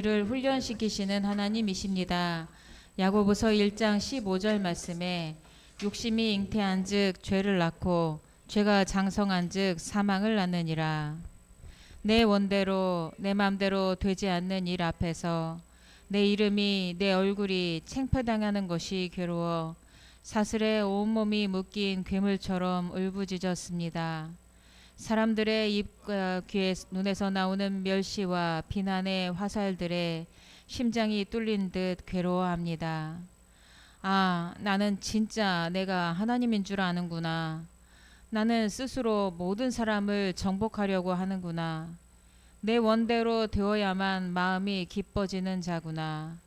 를 훈련시키시는 하나님이십니다. 야고보서 1장 15절 말씀에 욕심이 잉태한즉 죄를 낳고 죄가 장성한즉 사망을 낳느니라. 내 원대로 내 맘대로 되지 않는 일 앞에서 내 이름이 내 얼굴이 창피당하는 것이 괴로워 사슬에 온몸이 묶인 괴물처럼 울부짖었습니다. 사람들의 입과 귀에 눈에서 나오는 멸시와 비난의 화살들에 심장이 뚫린 듯 괴로워합니다. 아, 나는 진짜 내가 하나님인 줄 아는구나. 나는 스스로 모든 사람을 정복하려고 하는구나. 내 원대로 되어야만 마음이 기뻐지는 자구나.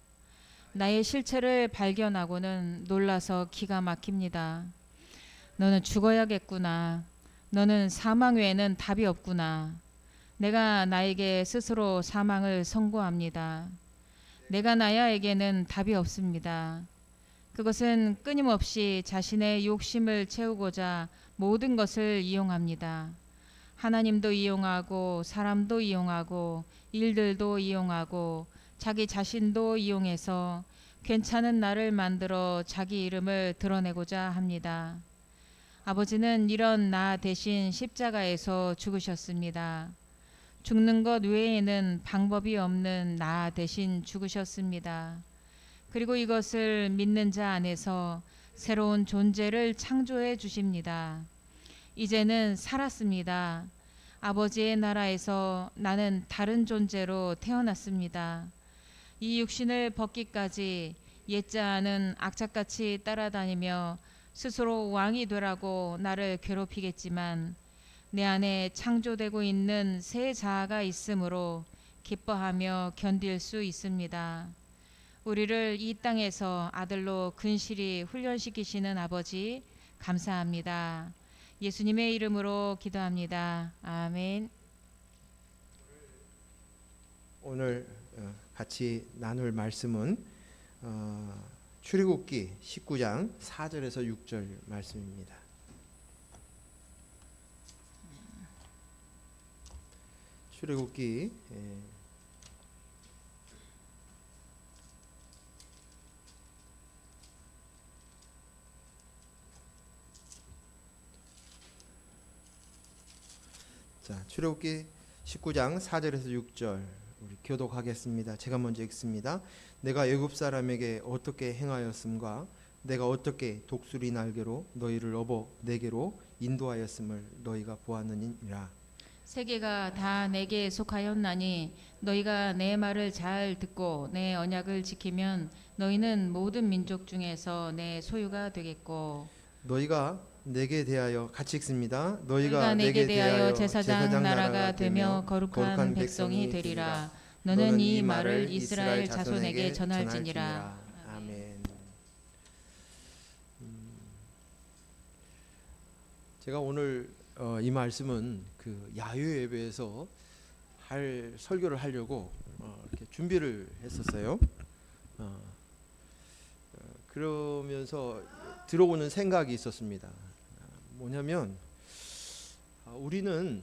나의 실체를 발견하고는 놀라서 기가 막힙니다. 너는 죽어야겠구나. 너는 사망 외에는 답이 없구나. 내가 나에게 스스로 사망을 선고합니다. 내가 나야에게는 답이 없습니다. 그것은 끊임없이 자신의 욕심을 채우고자 모든 것을 이용합니다. 하나님도 이용하고 사람도 이용하고 일들도 이용하고 자기 자신도 이용해서 괜찮은 나를 만들어 자기 이름을 드러내고자 합니다. 아버지는 이런 나 대신 십자가에서 죽으셨습니다. 죽는 것 외에는 방법이 없는 나 대신 죽으셨습니다. 그리고 이것을 믿는 자 안에서 새로운 존재를 창조해 주십니다. 이제는 살았습니다. 아버지의 나라에서 나는 다른 존재로 태어났습니다. 이 육신을 벗기까지 옛자아는 악착같이 따라다니며 스스로 왕이 되라고 나를 괴롭히겠지만 내 안에 창조되고 있는 새 자아가 있으므로 기뻐하며 견딜 수 있습니다. 우리를 이 땅에서 아들로 근실히 훈련시키시는 아버지 감사합니다. 예수님의 이름으로 기도합니다. 아멘. 오늘 같이 나눌 말씀은 출애굽기 19장 4절에서 6절 말씀입니다. 출애굽기 출애굽기 19장 4절에서 6절 우리 교독하겠습니다. 제가 먼저 읽습니다. 내가 애굽 사람에게 어떻게 행하였음과 내가 어떻게 독수리 날개로 너희를 업어 내게로 인도하였음을 너희가 보았느니라. 세계가 다 내게 속하였나니 너희가 내 말을 잘 듣고 내 언약을 지키면 너희는 모든 민족 중에서 내 소유가 되겠고 너희가 내게 대하여 같이 읽습니다. 너희가 내게 대하여 제사장 나라가 되며 거룩한 백성이 되리라. 너는 이 말을 이스라엘 자손에게 전할지니라. 아멘. 제가 오늘 이 말씀은 그 야외 예배에서 할 설교를 하려고 이렇게 준비를 했었어요. 그러면서 들어오는 생각이 있었습니다. 뭐냐면 우리는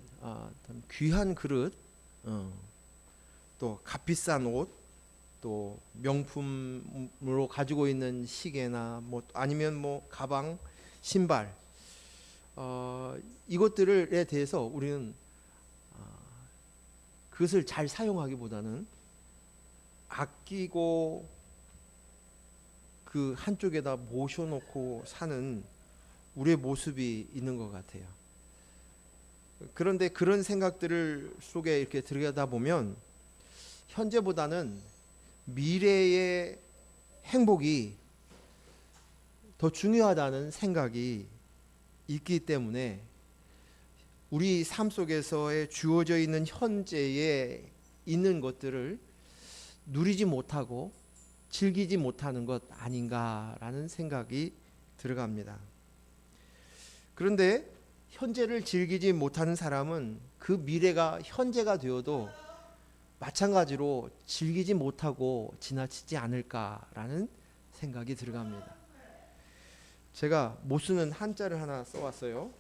귀한 그릇, 또 값비싼 옷, 또 명품으로 가지고 있는 시계나 뭐 아니면 뭐 가방, 신발, 이것들에 대해서 우리는 그것을 잘 사용하기보다는 아끼고 그 한쪽에다 모셔놓고 사는 우리의 모습이 있는 것 같아요. 그런데 그런 생각들을 속에 이렇게 들여다보면 현재보다는 미래의 행복이 더 중요하다는 생각이 있기 때문에 우리 삶 속에서의 주어져 있는 현재에 있는 것들을 누리지 못하고 즐기지 못하는 것 아닌가라는 생각이 들어갑니다. 그런데 현재를 즐기지 못하는 사람은 그 미래가 현재가 되어도 마찬가지로 즐기지 못하고 지나치지 않을까라는 생각이 들어갑니다. 제가 못 쓰는 한자를 하나 써왔어요.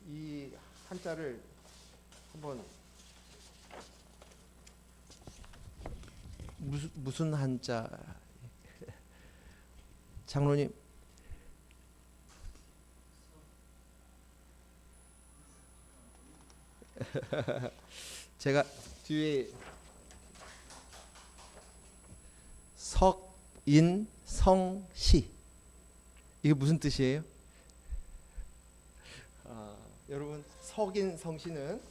이 한자를 한번 무슨 한자? 장로님. 제가 뒤에 석인성시, 이게 무슨 뜻이에요? 여러분, 석인성시는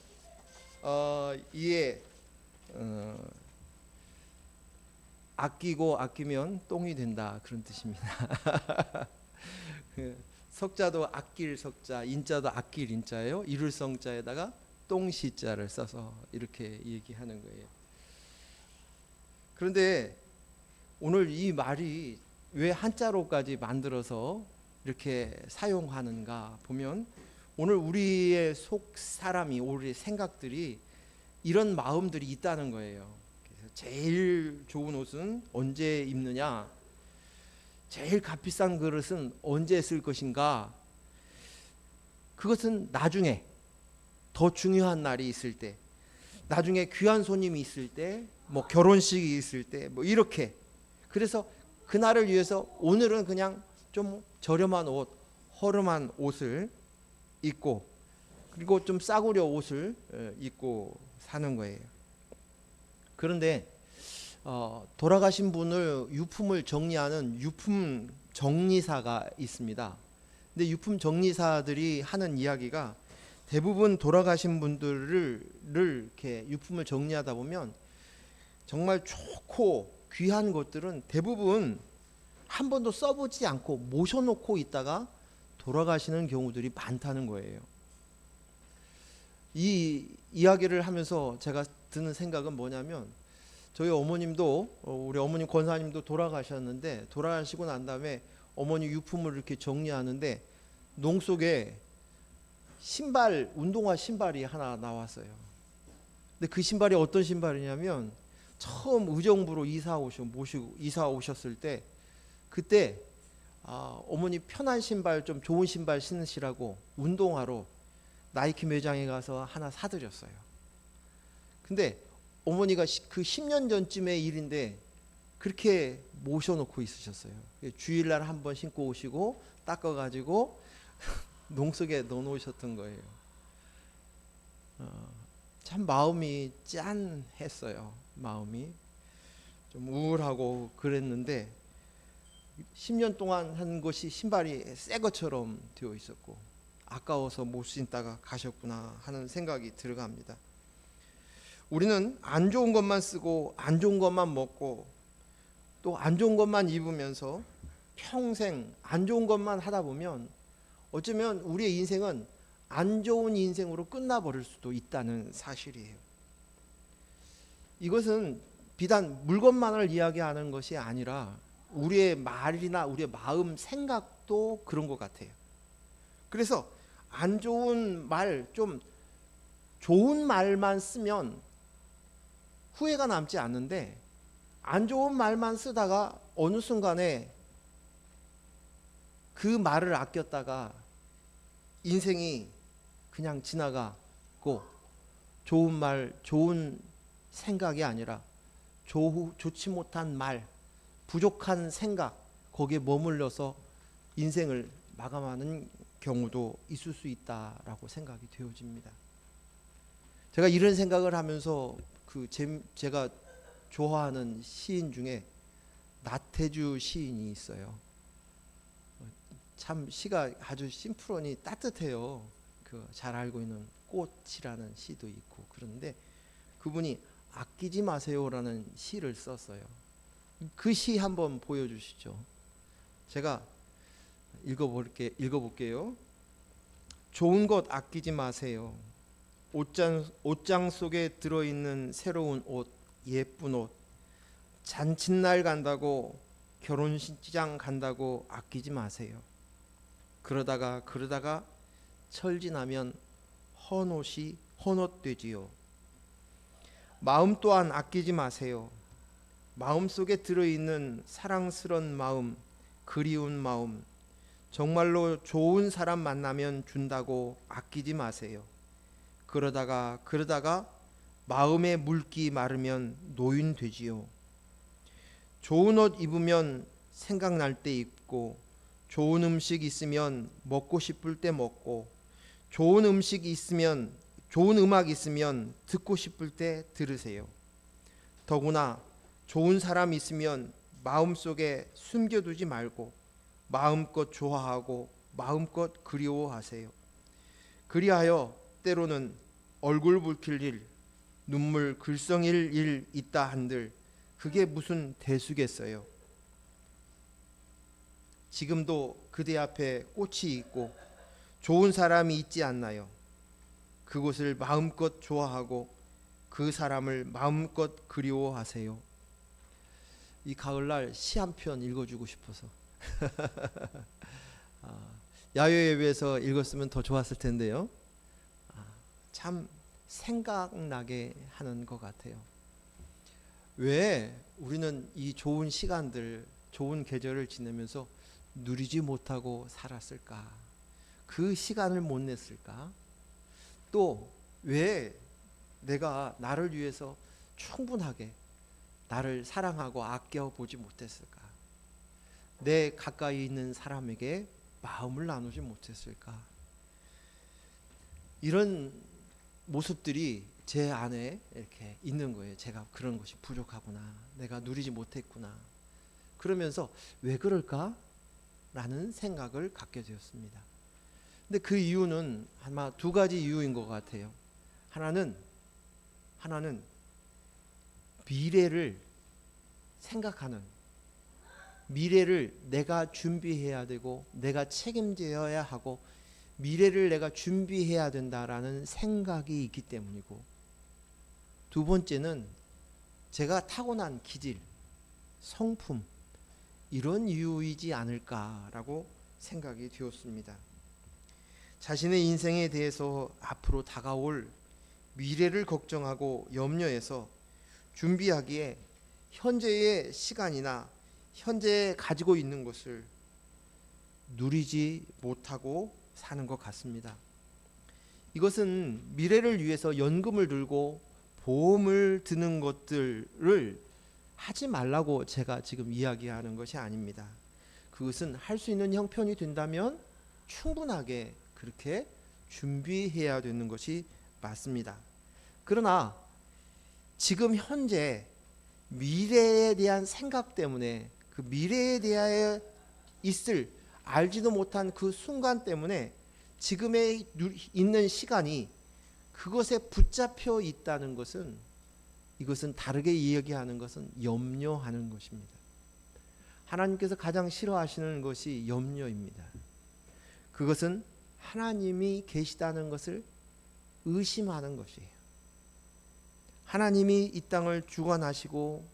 이에 아끼고 아끼면 똥이 된다, 그런 뜻입니다. 석자도 아낄 석자, 인자도 아낄 인자예요. 이룰 성자에다가 똥시자를 써서 이렇게 얘기하는 거예요. 그런데 오늘 이 말이 왜 한자로까지 만들어서 이렇게 사용하는가 보면, 오늘 우리의 속 사람이, 우리의 생각들이 이런 마음들이 있다는 거예요. 그래서 제일 좋은 옷은 언제 입느냐, 제일 값비싼 그릇은 언제 쓸 것인가, 그것은 나중에 더 중요한 날이 있을 때, 나중에 귀한 손님이 있을 때, 뭐 결혼식이 있을 때, 뭐 이렇게. 그래서 그날을 위해서 오늘은 그냥 좀 저렴한 옷, 허름한 옷을 입고, 그리고 좀 싸구려 옷을 입고 사는 거예요. 그런데 돌아가신 분을 유품을 정리하는 유품 정리사가 있습니다. 근데 유품 정리사들이 하는 이야기가, 대부분 돌아가신 분들을 이렇게 유품을 정리하다 보면 정말 좋고 귀한 것들은 대부분 한 번도 써보지 않고 모셔놓고 있다가 돌아가시는 경우들이 많다는 거예요. 이 이야기를 하면서 제가 드는 생각은 뭐냐면, 저희 어머님도, 우리 어머님 권사님도 돌아가셨는데, 돌아가시고 난 다음에 어머니 유품을 이렇게 정리하는데 농 속에 신발, 운동화 신발이 하나 나왔어요. 근데 그 신발이 어떤 신발이냐면, 처음 의정부로 이사 오셨을 때, 그때 어머니 편한 신발, 좀 좋은 신발 신으시라고 운동화로 나이키 매장에 가서 하나 사드렸어요. 근데 어머니가 그 10년 전쯤의 일인데 그렇게 모셔놓고 있으셨어요. 주일날 한번 신고 오시고 닦아가지고 농 속에 넣어놓으셨던 거예요. 참 마음이 짠했어요. 마음이 좀 우울하고 그랬는데, 10년 동안 한 것이 신발이 새 것처럼 되어 있었고, 아까워서 못 신다가 가셨구나 하는 생각이 들어갑니다. 우리는 안 좋은 것만 쓰고 안 좋은 것만 먹고 또 안 좋은 것만 입으면서 평생 안 좋은 것만 하다 보면, 어쩌면 우리의 인생은 안 좋은 인생으로 끝나버릴 수도 있다는 사실이에요. 이것은 비단 물건만을 이야기하는 것이 아니라 우리의 말이나 우리의 마음, 생각도 그런 것 같아요. 그래서 안 좋은 말, 좀 좋은 말만 쓰면 후회가 남지 않는데, 안 좋은 말만 쓰다가 어느 순간에 그 말을 아꼈다가 인생이 그냥 지나가고, 좋은 말, 좋은 생각이 아니라 좋지 못한 말, 부족한 생각, 거기에 머물러서 인생을 마감하는 경우도 있을 수 있다라고 생각이 되어집니다. 제가 이런 생각을 하면서 제가 좋아하는 시인 중에 나태주 시인이 있어요. 참 시가 아주 심플하니 따뜻해요. 잘 알고 있는 꽃이라는 시도 있고. 그런데 그분이 아끼지 마세요라는 시를 썼어요. 그 시 한번 보여주시죠. 제가 읽어볼게요. 좋은 것 아끼지 마세요. 옷장 속에 들어있는 새로운 옷, 예쁜 옷, 잔칫날 간다고, 결혼식장 간다고 아끼지 마세요. 그러다가 철 지나면 헌옷되지요. 마음 또한 아끼지 마세요. 마음속에 들어있는 사랑스런 마음, 그리운 마음, 정말로 좋은 사람 만나면 준다고 아끼지 마세요. 그러다가 마음의 물기 마르면 노인 되지요. 좋은 옷 입으면 생각날 때 입고, 좋은 음식 있으면 먹고 싶을 때 먹고, 좋은 음악 있으면 듣고 싶을 때 들으세요. 더구나 좋은 사람 있으면 마음속에 숨겨두지 말고 마음껏 좋아하고 마음껏 그리워하세요. 그리하여 때로는 얼굴 붉힐 일, 눈물 글썽일 일 있다 한들 그게 무슨 대수겠어요. 지금도 그대 앞에 꽃이 있고 좋은 사람이 있지 않나요? 그곳을 마음껏 좋아하고 그 사람을 마음껏 그리워하세요. 이 가을날 시 한 편 읽어주고 싶어서 야외예배에서 읽었으면 더 좋았을 텐데요. 참 생각나게 하는 것 같아요. 왜 우리는 이 좋은 시간들, 좋은 계절을 지내면서 누리지 못하고 살았을까? 그 시간을 못 냈을까? 또 왜 내가 나를 위해서 충분하게 나를 사랑하고 아껴보지 못했을까? 내 가까이 있는 사람에게 마음을 나누지 못했을까? 이런 모습들이 제 안에 이렇게 있는 거예요. 제가 그런 것이 부족하구나. 내가 누리지 못했구나. 그러면서 왜 그럴까? 라는 생각을 갖게 되었습니다. 근데 그 이유는 아마 두 가지 이유인 것 같아요. 하나는 미래를 생각하는, 미래를 내가 준비해야 되고 내가 책임져야 하고 미래를 내가 준비해야 된다라는 생각이 있기 때문이고, 두 번째는 제가 타고난 기질, 성품, 이런 이유이지 않을까라고 생각이 되었습니다. 자신의 인생에 대해서 앞으로 다가올 미래를 걱정하고 염려해서 준비하기에 현재의 시간이나 현재 가지고 있는 것을 누리지 못하고 사는 것 같습니다. 이것은 미래를 위해서 연금을 들고 보험을 드는 것들을 하지 말라고 제가 지금 이야기하는 것이 아닙니다. 그것은 할 수 있는 형편이 된다면 충분하게 그렇게 준비해야 되는 것이 맞습니다. 그러나 지금 현재 미래에 대한 생각 때문에, 그 미래에 대하여 있을 알지도 못한 그 순간 때문에 지금에 있는 시간이 그것에 붙잡혀 있다는 것은, 이것은 다르게 이야기하는 것은 염려하는 것입니다. 하나님께서 가장 싫어하시는 것이 염려입니다. 그것은 하나님이 계시다는 것을 의심하는 것이에요. 하나님이 이 땅을 주관하시고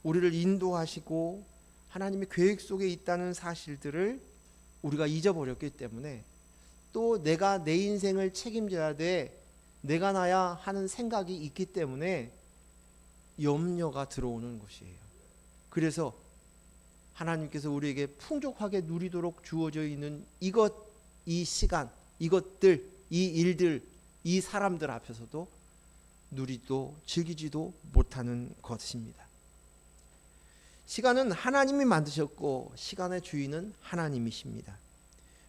우리를 인도하시고 하나님의 계획 속에 있다는 사실들을 우리가 잊어버렸기 때문에, 또 내가 내 인생을 책임져야 돼, 내가 나야 하는 생각이 있기 때문에 염려가 들어오는 것이에요. 그래서 하나님께서 우리에게 풍족하게 누리도록 주어져 있는 이 시간, 이것들, 이 일들, 이 사람들 앞에서도 누리도 즐기지도 못하는 것입니다. 시간은 하나님이 만드셨고 시간의 주인은 하나님이십니다.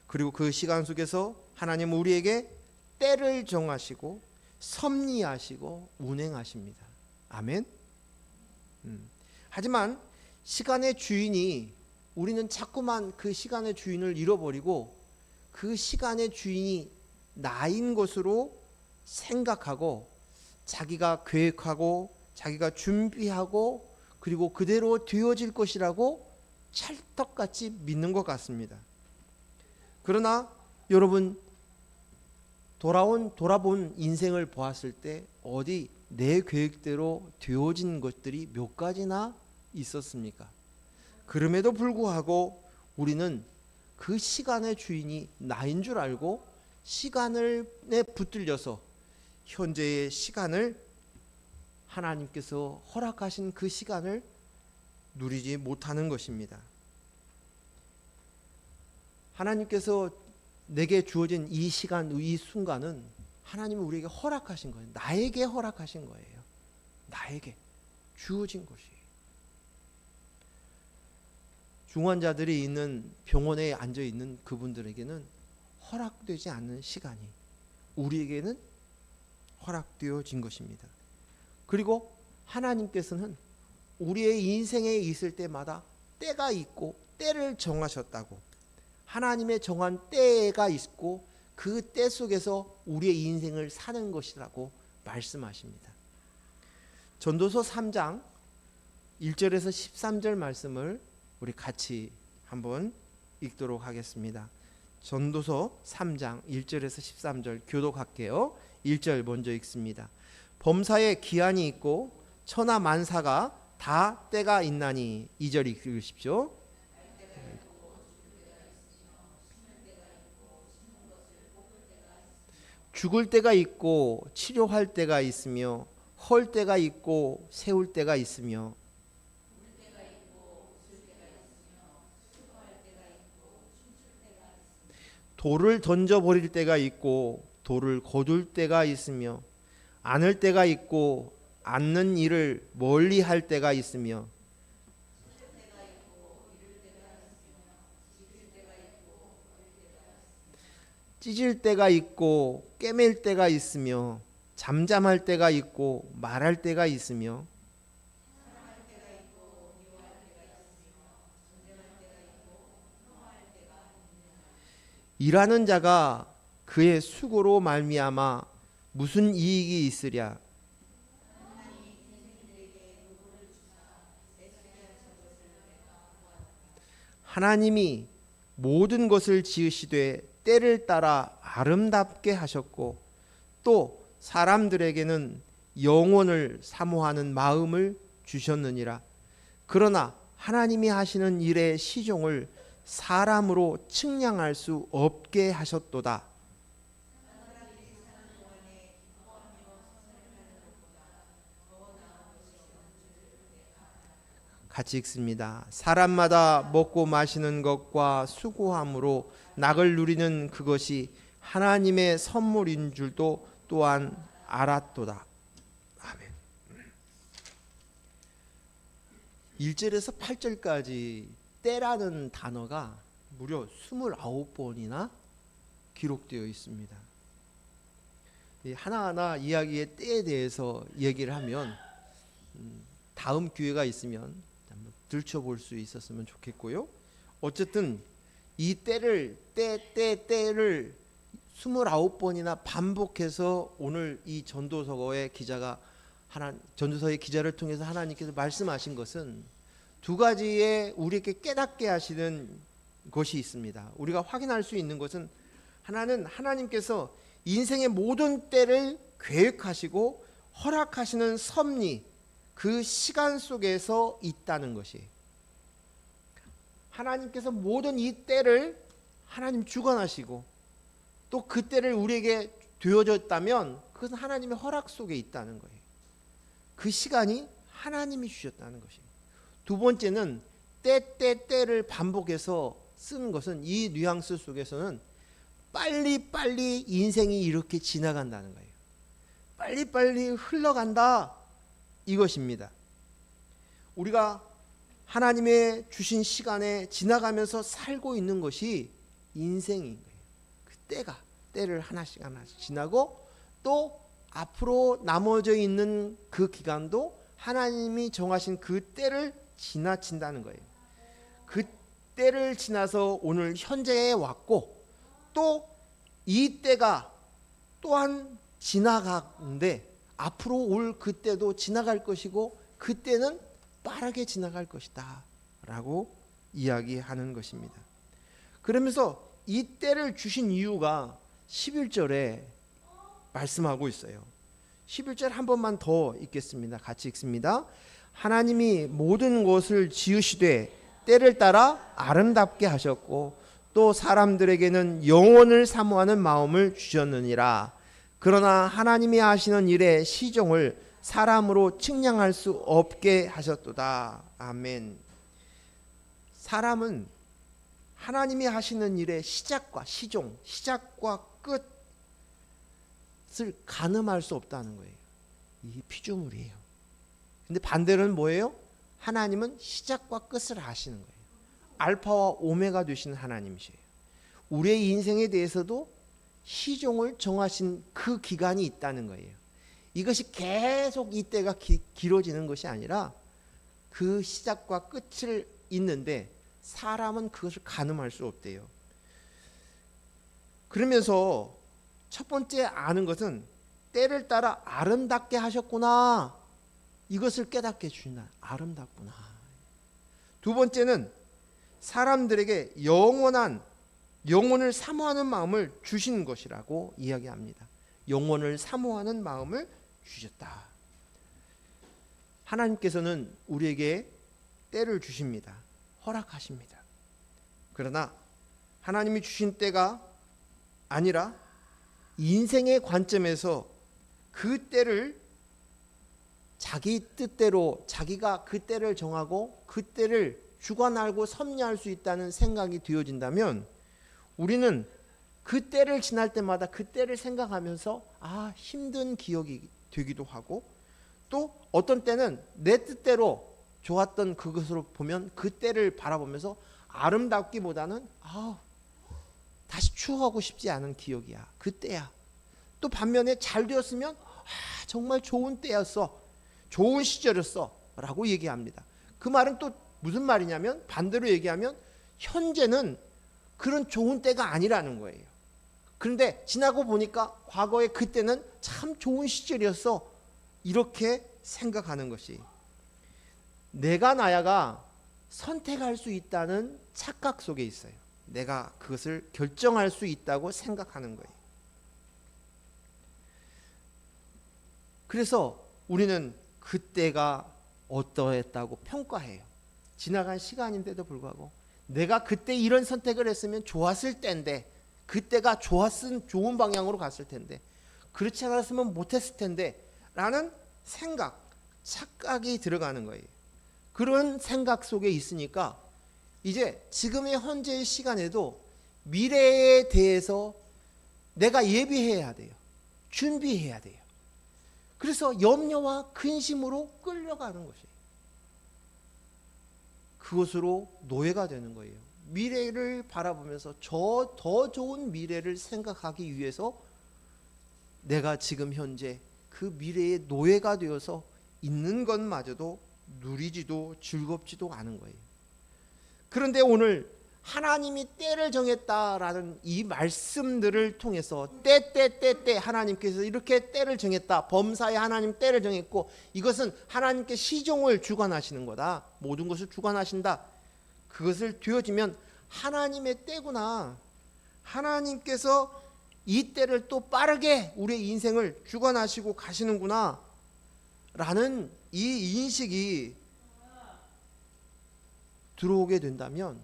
그리고 그 시간 속에서 하나님은 우리에게 때를 정하시고 섭리하시고 운행하십니다. 아멘. 하지만 시간의 주인이, 우리는 자꾸만 그 시간의 주인을 잃어버리고 그 시간의 주인이 나인 것으로 생각하고 자기가 계획하고 자기가 준비하고 그리고 그대로 되어질 것이라고 찰떡같이 믿는 것 같습니다. 그러나 여러분, 돌아본 인생을 보았을 때 어디 내 계획대로 되어진 것들이 몇 가지나 있었습니까? 그럼에도 불구하고 우리는 그 시간의 주인이 나인 줄 알고 시간에 붙들려서 현재의 시간을, 하나님께서 허락하신 그 시간을 누리지 못하는 것입니다. 하나님께서 내게 주어진 이 시간, 이 순간은 하나님이 우리에게 허락하신 거예요. 나에게 허락하신 거예요. 나에게 주어진 것이에요. 중환자들이 있는 병원에 앉아 있는 그분들에게는 허락되지 않는 시간이 우리에게는 허락되어진 것입니다. 그리고 하나님께서는 우리의 인생에 있을 때마다 때가 있고 때를 정하셨다고, 하나님의 정한 때가 있고 그 때 속에서 우리의 인생을 사는 것이라고 말씀하십니다. 전도서 3장 1절에서 13절 말씀을 우리 같이 한번 읽도록 하겠습니다. 전도서 3장 1절에서 13절 교독할게요. 1절 먼저 읽습니다. 범사에 기한이 있고 천하 만사가 다 때가 있나니. 2절 읽으십시오. 죽을 때가 있고 치료할 때가 있으며 헐 때가 있고 세울 때가 있으며 돌을 던져버릴 때가 있고 돌을 거둘 때가 있으며 안을 때가 있고 않는 일을 멀리 할 때가 있으며 찢을 때가 있고 꿰맬 때가 있으며 잠잠할 때가 있고 말할 때가 있으며 일하는 자가 그의 수고로 말미암아 무슨 이익이 있으랴. 하나님이 모든 것을 지으시되 때를 따라 아름답게 하셨고 또 사람들에게는 영원을 사모하는 마음을 주셨느니라. 그러나 하나님이 하시는 일의 시종을 사람으로 측량할 수 없게 하셨도다. 같이 읽습니다. 사람마다 먹고 마시는 것과 수고함으로 낙을 누리는 그것이 하나님의 선물인 줄도 또한 알았도다. 아멘. 1절에서 8절까지 때라는 단어가 무려 29번이나 기록되어 있습니다. 하나하나 이야기의 때에 대해서 얘기를 하면 다음 기회가 있으면 들춰볼 수 있었으면 좋겠고요. 어쨌든 이 때를 29번이나 반복해서 오늘 이 전도서의 기자가 전도서의 기자를 통해서 하나님께서 말씀하신 것은 두 가지의 우리에게 깨닫게 하시는 것이 있습니다. 우리가 확인할 수 있는 것은 하나는 하나님께서 인생의 모든 때를 계획하시고 허락하시는 섭리, 그 시간 속에서 있다는 것이, 하나님께서 모든 이 때를 하나님 주관하시고 또 그 때를 우리에게 되어졌다면 그것은 하나님의 허락 속에 있다는 거예요. 그 시간이 하나님이 주셨다는 것이. 두 번째는 때를 반복해서 쓰는 것은 이 뉘앙스 속에서는 빨리빨리 인생이 이렇게 지나간다는 거예요. 빨리빨리 흘러간다, 이것입니다. 우리가 하나님의 주신 시간에 지나가면서 살고 있는 것이 인생인 거예요. 그 때를 하나씩 지나고 또 앞으로 남아져 있는 그 기간도 하나님이 정하신 그 때를 지나친다는 거예요. 그 때를 지나서 오늘 현재에 왔고 또 이 때가 또한 지나가는데 앞으로 올 그때도 지나갈 것이고 그때는 빠르게 지나갈 것이다 라고 이야기하는 것입니다. 그러면서 이 때를 주신 이유가 11절에 말씀하고 있어요. 11절 한 번만 더 읽겠습니다. 같이 읽습니다. 하나님이 모든 것을 지으시되 때를 따라 아름답게 하셨고 또 사람들에게는 영원을 사모하는 마음을 주셨느니라. 그러나 하나님이 하시는 일의 시종을 사람으로 측량할 수 없게 하셨도다. 아멘. 사람은 하나님이 하시는 일의 시작과 시종, 시작과 끝을 가늠할 수 없다는 거예요. 이 피조물이에요. 근데 반대로는 뭐예요? 하나님은 시작과 끝을 아시는 거예요. 알파와 오메가 되신 하나님이세요. 우리의 인생에 대해서도 시종을 정하신 그 기간이 있다는 거예요. 이것이 계속 이때가 길어지는 것이 아니라 그 시작과 끝을 있는데 사람은 그것을 가늠할 수 없대요. 그러면서 첫 번째 아는 것은 때를 따라 아름답게 하셨구나. 이것을 깨닫게 해주신다. 아름답구나. 두 번째는 사람들에게 영혼을 사모하는 마음을 주신 것이라고 이야기합니다. 영혼을 사모하는 마음을 주셨다. 하나님께서는 우리에게 때를 주십니다. 허락하십니다. 그러나 하나님이 주신 때가 아니라 인생의 관점에서 그 때를 자기 뜻대로 자기가 그 때를 정하고 그 때를 주관하고 섭리할 수 있다는 생각이 되어진다면 우리는 그 때를 지날 때마다 그 때를 생각하면서 힘든 기억이 되기도 하고 또 어떤 때는 내 뜻대로 좋았던 그것으로 보면 그 때를 바라보면서 아름답기보다는 다시 추억하고 싶지 않은 기억이야. 그 때야. 또 반면에 잘 되었으면 정말 좋은 때였어. 좋은 시절이었어 라고 얘기합니다. 그 말은 또 무슨 말이냐면 반대로 얘기하면 현재는 그런 좋은 때가 아니라는 거예요. 그런데 지나고 보니까 과거의 그때는 참 좋은 시절이었어. 이렇게 생각하는 것이 내가 나야가 선택할 수 있다는 착각 속에 있어요. 내가 그것을 결정할 수 있다고 생각하는 거예요. 그래서 우리는 그때가 어떠했다고 평가해요. 지나간 시간인데도 불구하고 내가 그때 이런 선택을 했으면 좋았을 텐데 그때가 좋은 방향으로 갔을 텐데 그렇지 않았으면 못했을 텐데 라는 생각, 착각이 들어가는 거예요. 그런 생각 속에 있으니까 이제 지금의 현재의 시간에도 미래에 대해서 내가 예비해야 돼요. 준비해야 돼요. 그래서 염려와 근심으로 끌려가는 것이에요. 그것으로 노예가 되는 거예요. 미래를 바라보면서 더 좋은 미래를 생각하기 위해서 내가 지금 현재 그 미래의 노예가 되어서 있는 것마저도 누리지도 즐겁지도 않은 거예요. 그런데 오늘 하나님이 때를 정했다라는 이 말씀들을 통해서 때 하나님께서 이렇게 때를 정했다. 범사에 하나님 때를 정했고 이것은 하나님께 시종을 주관하시는 거다. 모든 것을 주관하신다. 그것을 되어지면 하나님의 때구나. 하나님께서 이 때를 또 빠르게 우리의 인생을 주관하시고 가시는구나 라는 이 인식이 들어오게 된다면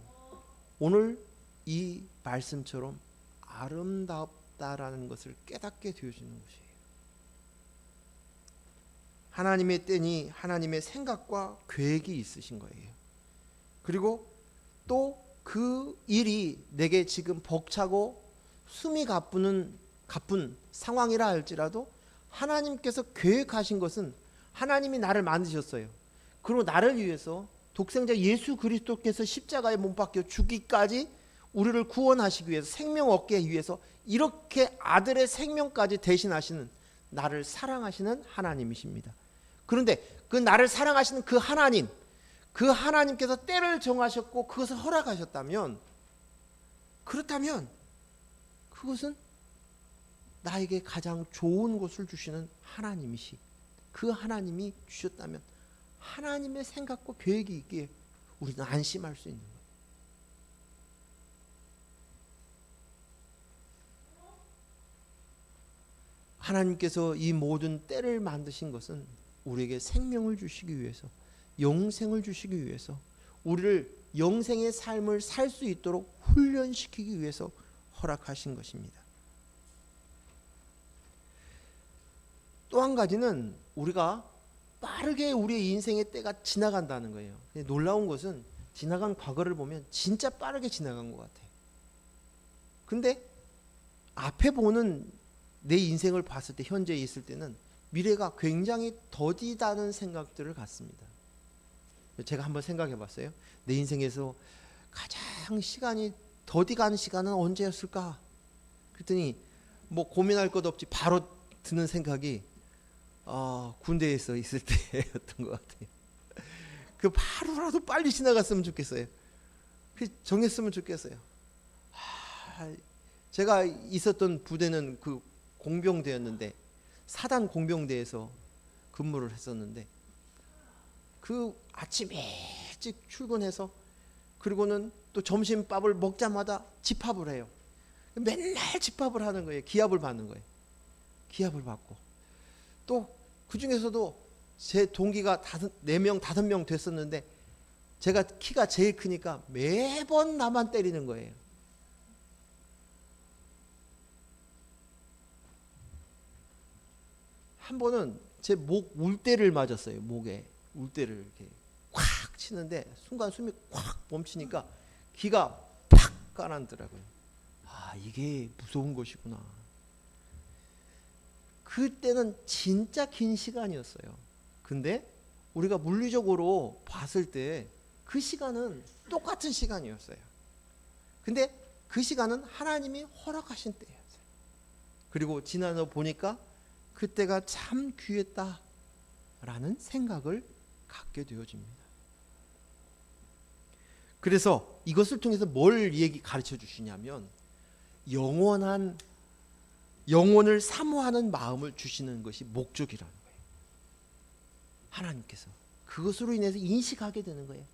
오늘 이 말씀처럼 아름답다라는 것을 깨닫게 되어지는 것이에요. 하나님의 때니 하나님의 생각과 계획이 있으신 거예요. 그리고 또 그 일이 내게 지금 벅차고 숨이 가쁜 상황이라 할지라도 하나님께서 계획하신 것은 하나님이 나를 만드셨어요. 그리고 나를 위해서 독생자 예수 그리스도께서 십자가에 못 박혀 죽기까지 우리를 구원하시기 위해서 생명 얻기 위해서 이렇게 아들의 생명까지 대신하시는 나를 사랑하시는 하나님이십니다. 그런데 그 나를 사랑하시는 그 하나님께서 때를 정하셨고 그것을 허락하셨다면 그렇다면 그것은 나에게 가장 좋은 것을 주시는 하나님이시 그 하나님이 주셨다면 하나님의 생각과 계획이 있기에 우리는 안심할 수 있는 거예요. 하나님께서 이 모든 때를 만드신 것은 우리에게 생명을 주시기 위해서 영생을 주시기 위해서 우리를 영생의 삶을 살 수 있도록 훈련시키기 위해서 허락하신 것입니다. 또 한 가지는 우리가 빠르게 우리의 인생의 때가 지나간다는 거예요. 놀라운 것은 지나간 과거를 보면 진짜 빠르게 지나간 것 같아요. 근데 앞에 보는 내 인생을 봤을 때 현재에 있을 때는 미래가 굉장히 더디다는 생각들을 갖습니다. 제가 한번 생각해 봤어요. 내 인생에서 가장 시간이 더디 가는 시간은 언제였을까? 그랬더니 뭐 고민할 것 없이 바로 드는 생각이 군대에서 있을 때였던 것 같아요. 그 하루라도 빨리 지나갔으면 좋겠어요. 그 정했으면 좋겠어요. 제가 있었던 부대는 그 공병대였는데 사단 공병대에서 근무를 했었는데 그 아침 일찍 출근해서 그리고는 또 점심밥을 먹자마자 집합을 해요. 맨날 집합을 하는 거예요. 기합을 받는 거예요. 기합을 받고 또 그 중에서도 제 동기가 4명, 5명 됐었는데 제가 키가 제일 크니까 매번 나만 때리는 거예요. 한 번은 제 목 울대를 맞았어요. 목에 울대를 이렇게 콱 치는데 순간 숨이 콱 멈추니까 기가 팍 가라앉더라고요. 이게 무서운 것이구나. 그때는 진짜 긴 시간이었어요. 근데 우리가 물리적으로 봤을 때 그 시간은 똑같은 시간이었어요. 근데 그 시간은 하나님이 허락하신 때였어요. 그리고 지나서 보니까 그때가 참 귀했다라는 생각을 갖게 되어집니다. 그래서 이것을 통해서 뭘 가르쳐 주시냐면 영원을 사모하는 마음을 주시는 것이 목적이라는 거예요. 하나님께서 그것으로 인해서 인식하게 되는 거예요.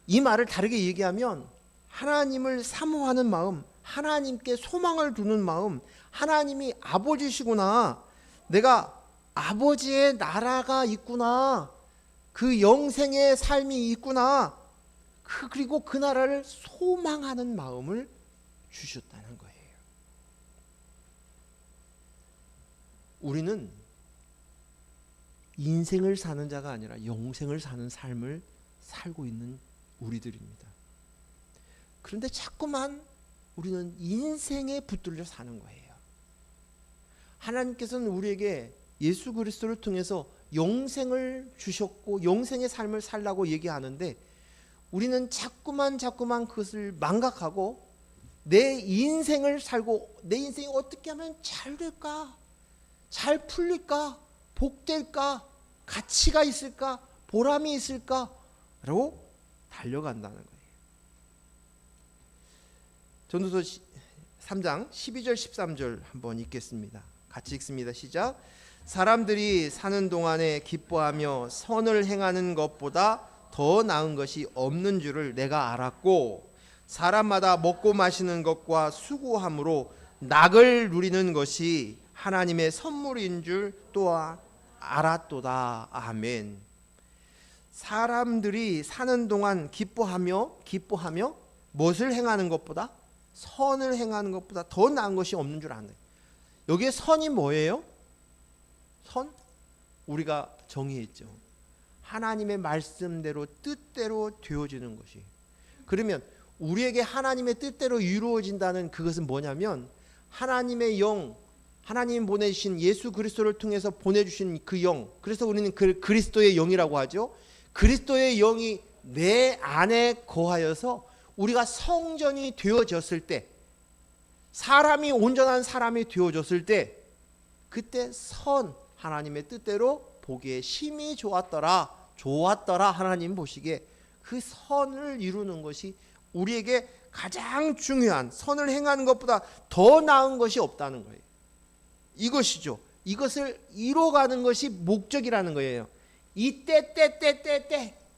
이 말을 다르게 얘기하면 하나님을 사모하는 마음, 하나님께 소망을 두는 마음, 하나님이 아버지시구나, 내가 아버지의 나라가 있구나, 그 영생의 삶이 있구나, 그리고 그 나라를 소망하는 마음을 주셨다는 거예요. 우리는 인생을 사는 자가 아니라 영생을 사는 삶을 살고 있는 우리들입니다. 그런데 자꾸만 우리는 인생에 붙들려 사는 거예요. 하나님께서는 우리에게 예수 그리스도를 통해서 영생을 주셨고 영생의 삶을 살라고 얘기하는데 우리는 자꾸만 그것을 망각하고 내 인생을 살고 내 인생이 어떻게 하면 잘 될까? 잘 풀릴까? 복될까? 가치가 있을까? 보람이 있을까? 라고 달려간다는 거예요. 전도서 3장 12절 13절 한번 읽겠습니다. 같이 읽습니다. 시작. 사람들이 사는 동안에 기뻐하며 선을 행하는 것보다 더 나은 것이 없는 줄을 내가 알았고 사람마다 먹고 마시는 것과 수고함으로 낙을 누리는 것이 하나님의 선물인 줄 또한 알았도다. 아멘. 사람들이 사는 동안 기뻐하며 무엇을 행하는 것보다 선을 행하는 것보다 더 나은 것이 없는 줄 아는. 여기에 선이 뭐예요? 선? 우리가 정의했죠. 하나님의 말씀대로 뜻대로 되어지는 것이. 그러면 우리에게 하나님의 뜻대로 이루어진다는 그것은 뭐냐면 하나님의 영, 하나님 보내주신 예수 그리스도를 통해서 보내주신 그 영, 그래서 우리는 그리스도의 영이라고 하죠. 그리스도의 영이 내 안에 거하여서 우리가 성전이 되어졌을 때, 사람이 온전한 사람이 되어졌을 때, 그때 하나님의 뜻대로 보기에 심히 좋았더라 하나님 보시기에 그 선을 이루는 것이 우리에게 가장 중요한, 선을 행하는 것보다 더 나은 것이 없다는 거예요. 이것이죠. 이것을 이뤄가는 것이 목적이라는 거예요. 이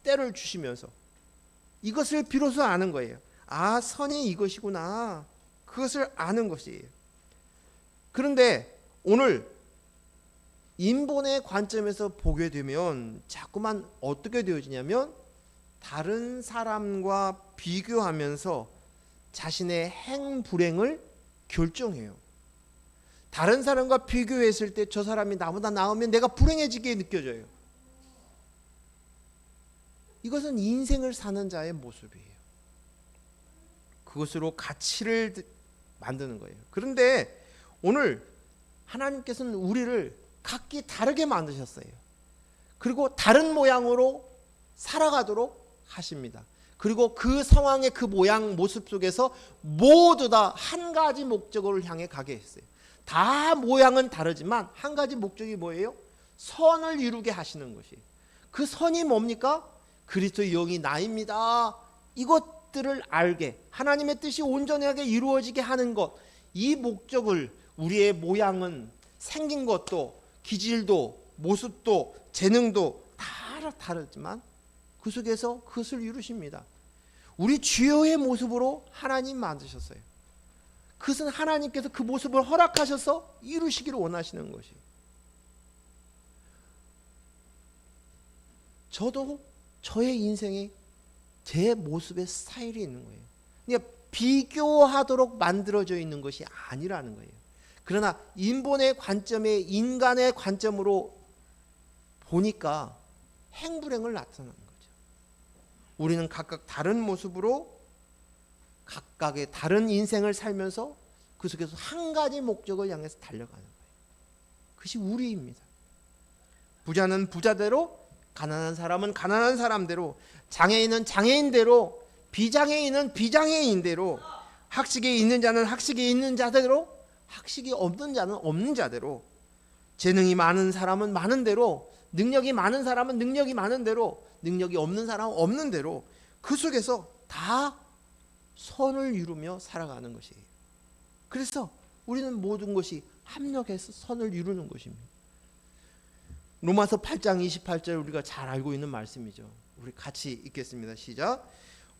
때를 주시면서 이것을 비로소 아는 거예요. 선이 이것이구나. 그것을 아는 것이에요. 그런데 오늘 인본의 관점에서 보게 되면 자꾸만 어떻게 되어지냐면 다른 사람과 비교하면서 자신의 행불행을 결정해요. 다른 사람과 비교했을 때 저 사람이 나보다 나으면 내가 불행해지게 느껴져요. 이것은 인생을 사는 자의 모습이에요. 그것으로 가치를 만드는 거예요. 그런데 오늘 하나님께서는 우리를 각기 다르게 만드셨어요. 그리고 다른 모양으로 살아가도록 하십니다. 그리고 그 상황의 그 모양 모습 속에서 모두 다 한 가지 목적을 향해 가게 했어요. 다 모양은 다르지만 한 가지 목적이 뭐예요? 선을 이루게 하시는 것이. 그 선이 뭡니까? 그리스도의 영이 나입니다. 이것들을 알게, 하나님의 뜻이 온전하게 이루어지게 하는 것, 이 목적을, 우리의 모양은 생긴 것도 기질도 모습도 재능도 다 다르지만 그 속에서 그것을 이루십니다. 우리 주여의 모습으로 하나님 만드셨어요. 그것은 하나님께서 그 모습을 허락하셔서 이루시기를 원하시는 것이. 저도 저의 인생에 제 모습의 스타일이 있는 거예요. 그러니까 비교하도록 만들어져 있는 것이 아니라는 거예요. 그러나 인본의 관점에, 인간의 관점으로 보니까 행불행을 나타나는 거죠. 우리는 각각 다른 모습으로 각각의 다른 인생을 살면서 그 속에서 한 가지 목적을 향해서 달려가는 거예요. 그것이 우리입니다. 부자는 부자대로, 가난한 사람은 가난한 사람대로, 장애인은 장애인대로, 비장애인은 비장애인대로, 학식이 있는 자는 학식이 있는 자대로, 학식이 없는 자는 없는 자대로, 재능이 많은 사람은 많은 대로, 능력이 많은 사람은 능력이 많은 대로, 능력이 없는 사람은 없는 대로, 그 속에서 다 선을 이루며 살아가는 것이에요. 그래서 우리는 모든 것이 합력해서 선을 이루는 것입니다. 로마서 8장 28절 우리가 잘 알고 있는 말씀이죠. 우리 같이 읽겠습니다. 시작.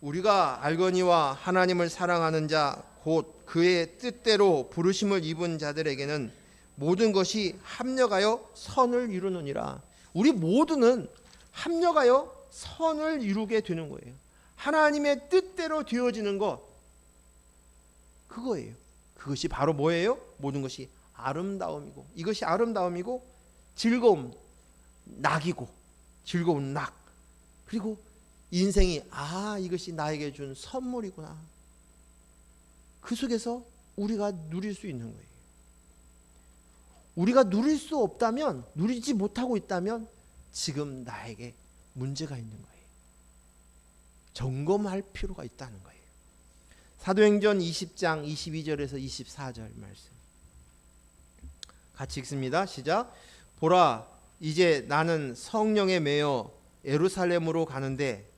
우리가 알거니와 하나님을 사랑하는 자 곧 그의 뜻대로 부르심을 입은 자들에게는 모든 것이 합력하여 선을 이루느니라. 우리 모두는 합력하여 선을 이루게 되는 거예요. 하나님의 뜻대로 되어지는 것, 그거예요. 그것이 바로 뭐예요? 모든 것이 아름다움이고, 이것이 아름다움이고 즐거움, 낙이고, 즐거운 낙, 그리고 인생이 이것이 나에게 준 선물이구나. 그 속에서 우리가 누릴 수 있는 거예요. 우리가 누릴 수 없다면, 누리지 못하고 있다면 지금 나에게 문제가 있는 거예요. 점검할 필요가 있다는 거예요. 사도행전 20장 22절에서 24절 말씀 같이 읽습니다. 시작. 보라, 이제 나는 성령에 매여 예루살렘으로 가는데,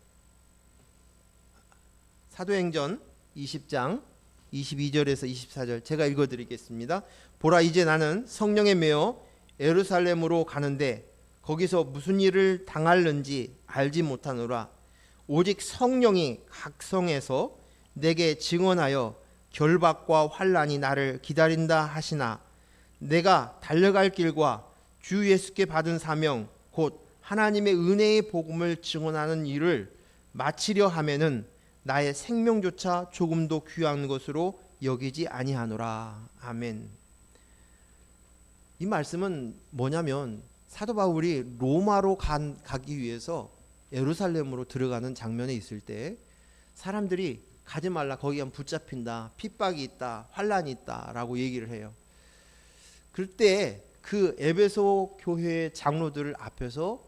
사도행전 20장 22절에서 24절 제가 읽어드리겠습니다. 보라, 이제 나는 성령에 매여 예루살렘으로 가는데 거기서 무슨 일을 당할는지 알지 못하노라. 오직 성령이 각 성에서 내게 증언하여 결박과 환난이 나를 기다린다 하시나, 내가 달려갈 길과 주 예수께 받은 사명 곧 하나님의 은혜의 복음을 증언하는 일을 마치려 하면은 나의 생명조차 조금도 귀한 것으로 여기지 아니하노라. 아멘. 이 말씀은 뭐냐면, 사도 바울이 로마로 가기 위해서 예루살렘으로 들어가는 장면에 있을 때 사람들이 가지 말라, 거기 가면 붙잡힌다, 핍박이 있다, 환란이 있다 라고 얘기를 해요. 그때 그 에베소 교회의 장로들 앞에서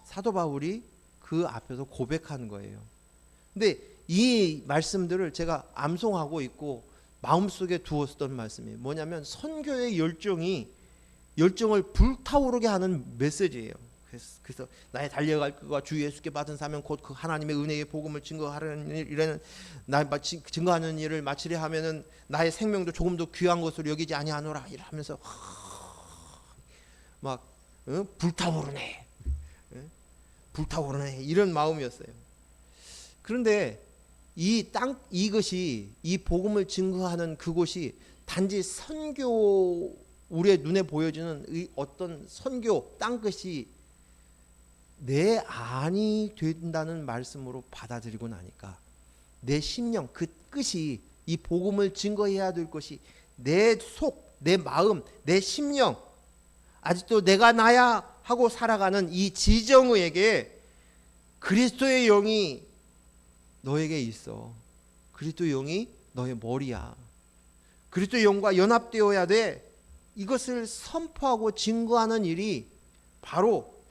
사도 바울이 그 앞에서 고백한 거예요. 근데 이 말씀들을 제가 암송하고 있고 마음속에 두었던 말씀이에요. 뭐냐면 선교의 열정을 불타오르게 하는 메시지예요. 그래서 나의 달려갈 것과 주 예수께 받은 사명 곧 그 하나님의 은혜의 복음을 증거하는 일에는, 나 증거하는 일을 마치려 하면은 나의 생명도 조금도 귀한 것으로 여기지 아니하노라 이러면서 막 불타오르네, 불타오르네 이런 마음이었어요. 그런데 이것이, 이 복음을 증거하는 그곳이 단지 선교, 우리의 눈에 보여지는 어떤 선교 땅끝이 내 안이 된다는 말씀으로 받아들이고 나니까 내 심령, 그 끝이, 이 복음을 증거해야 될 것이 내 속, 내 마음, 내 심령, 아직도 내가 나야 하고 살아가는 이 지정의에게 그리스도의 영이 너에게 있어. 그리스도의 영이 너의 머리야. 그리스도의 영과 연합되어야 돼. 이것을 선포하고 증거하는 일이 바로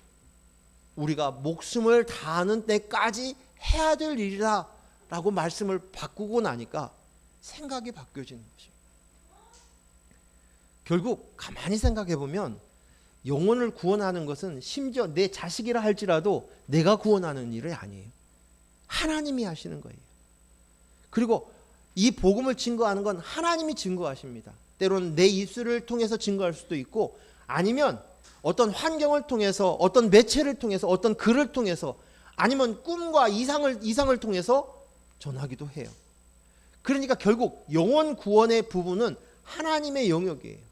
우리가 목숨을 다하는 때까지 해야 될 일이다 라고 말씀을 바꾸고 나니까 생각이 바뀌어지는 것이에요. 결국 가만히 생각해 보면 영혼을 구원하는 것은 심지어 내 자식이라 할지라도 내가 구원하는 일이 아니에요. 하나님이 하시는 거예요. 그리고 이 복음을 증거하는 건 하나님이 증거하십니다. 때로는 내 입술을 통해서 증거할 수도 있고, 아니면 어떤 환경을 통해서, 어떤 매체를 통해서, 어떤 글을 통해서, 아니면 꿈과 이상을 통해서 전하기도 해요. 그러니까 결국 영혼 구원의 부분은 하나님의 영역이에요.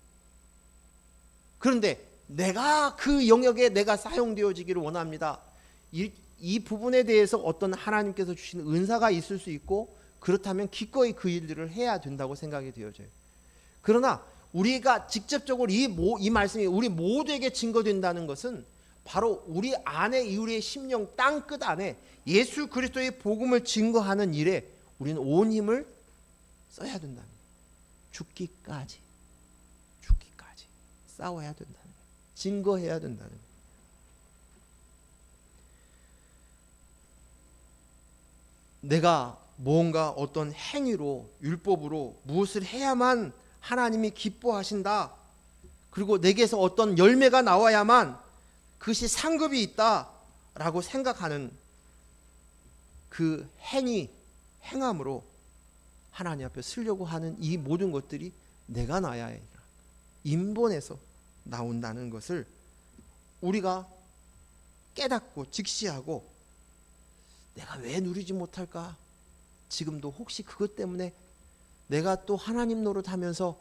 그런데 내가 그 영역에 내가 사용되어지기를 원합니다. 이 부분에 대해서 어떤 하나님께서 주신 은사가 있을 수 있고, 그렇다면 기꺼이 그 일들을 해야 된다고 생각이 되어져요. 그러나 우리가 직접적으로 이 말씀이 우리 모두에게 증거된다는 것은 바로 우리 안에, 우리의 심령 땅끝 안에 예수 그리스도의 복음을 증거하는 일에 우리는 온 힘을 써야 된다는 거예요. 죽기까지 싸워야 된다는 거예요. 증거해야 된다는 거예요. 내가 뭔가 어떤 행위로, 율법으로 무엇을 해야만 하나님이 기뻐하신다, 그리고 내게서 어떤 열매가 나와야만 그것이 상급이 있다라고 생각하는 그 행함으로 하나님 앞에 서려고 하는 이 모든 것들이 내가 나야 인본에서 나온다는 것을 우리가 깨닫고 직시하고, 내가 왜 누리지 못할까? 지금도 혹시 그것 때문에 내가 또 하나님 노릇하면서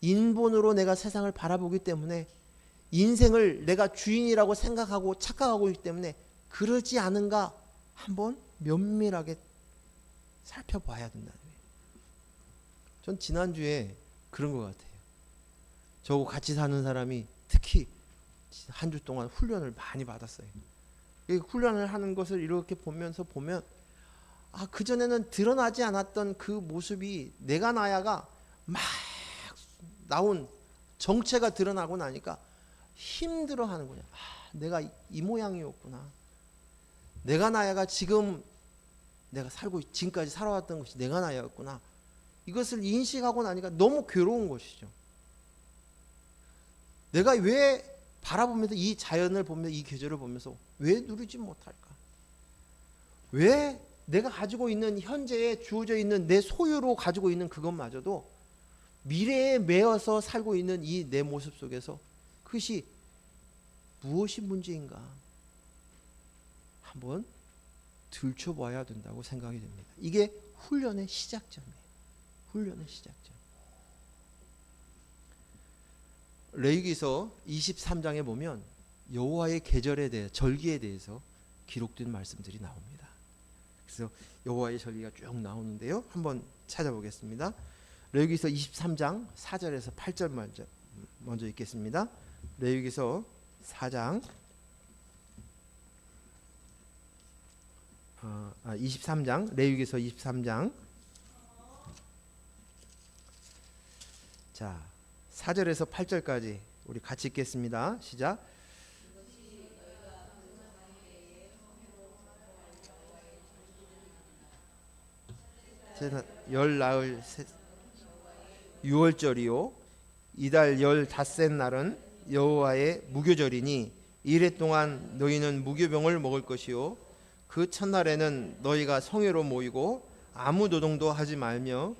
인본으로 내가 세상을 바라보기 때문에, 인생을 내가 주인이라고 생각하고 착각하고 있기 때문에 그러지 않은가 한번 면밀하게 살펴봐야 된다는 거예요. 전 지난주에 그런 것 같아요. 저하고 같이 사는 사람이 특히 한 주 동안 훈련을 많이 받았어요. 훈련을 하는 것을 이렇게 보면 그전에는 드러나지 않았던 그 모습이, 내가 나야가 막 나온 정체가 드러나고 나니까 힘들어하는 거냐. 내가 이 모양이었구나. 내가 나야가 지금 내가 지금까지 살아왔던 것이 내가 나야였구나. 이것을 인식하고 나니까 너무 괴로운 것이죠. 내가 왜 바라보면서 이 자연을 보면서, 이 계절을 보면서 왜 누리지 못할까? 왜 내가 가지고 있는, 현재에 주어져 있는 내 소유로 가지고 있는 그것마저도 미래에 매어서 살고 있는 이 내 모습 속에서 그것이 무엇이 문제인가 한번 들춰봐야 된다고 생각이 됩니다. 이게 훈련의 시작점이에요. 훈련의 시작점. 레위기서 23장에 보면 여호와의 계절에 대해, 절기에 대해서 기록된 말씀들이 나옵니다. 그래서 여호와의 절기가 쭉 나오는데요. 한번 찾아보겠습니다. 레위기서 23장 4절에서 8절 먼저 읽겠습니다. 레위기서 4장 23장, 레위기서 23장, 자 4절에서 8절까지 우리 같이 읽겠습니다. 시작. 열 나흘 유월절이요 이달 15셋 날은 여호와의 무교절이니 이래 동안 너희는 무교병을 먹을 것이요 그 첫날에는 너희가 성회로 모이고 아무 노동도 하지 말며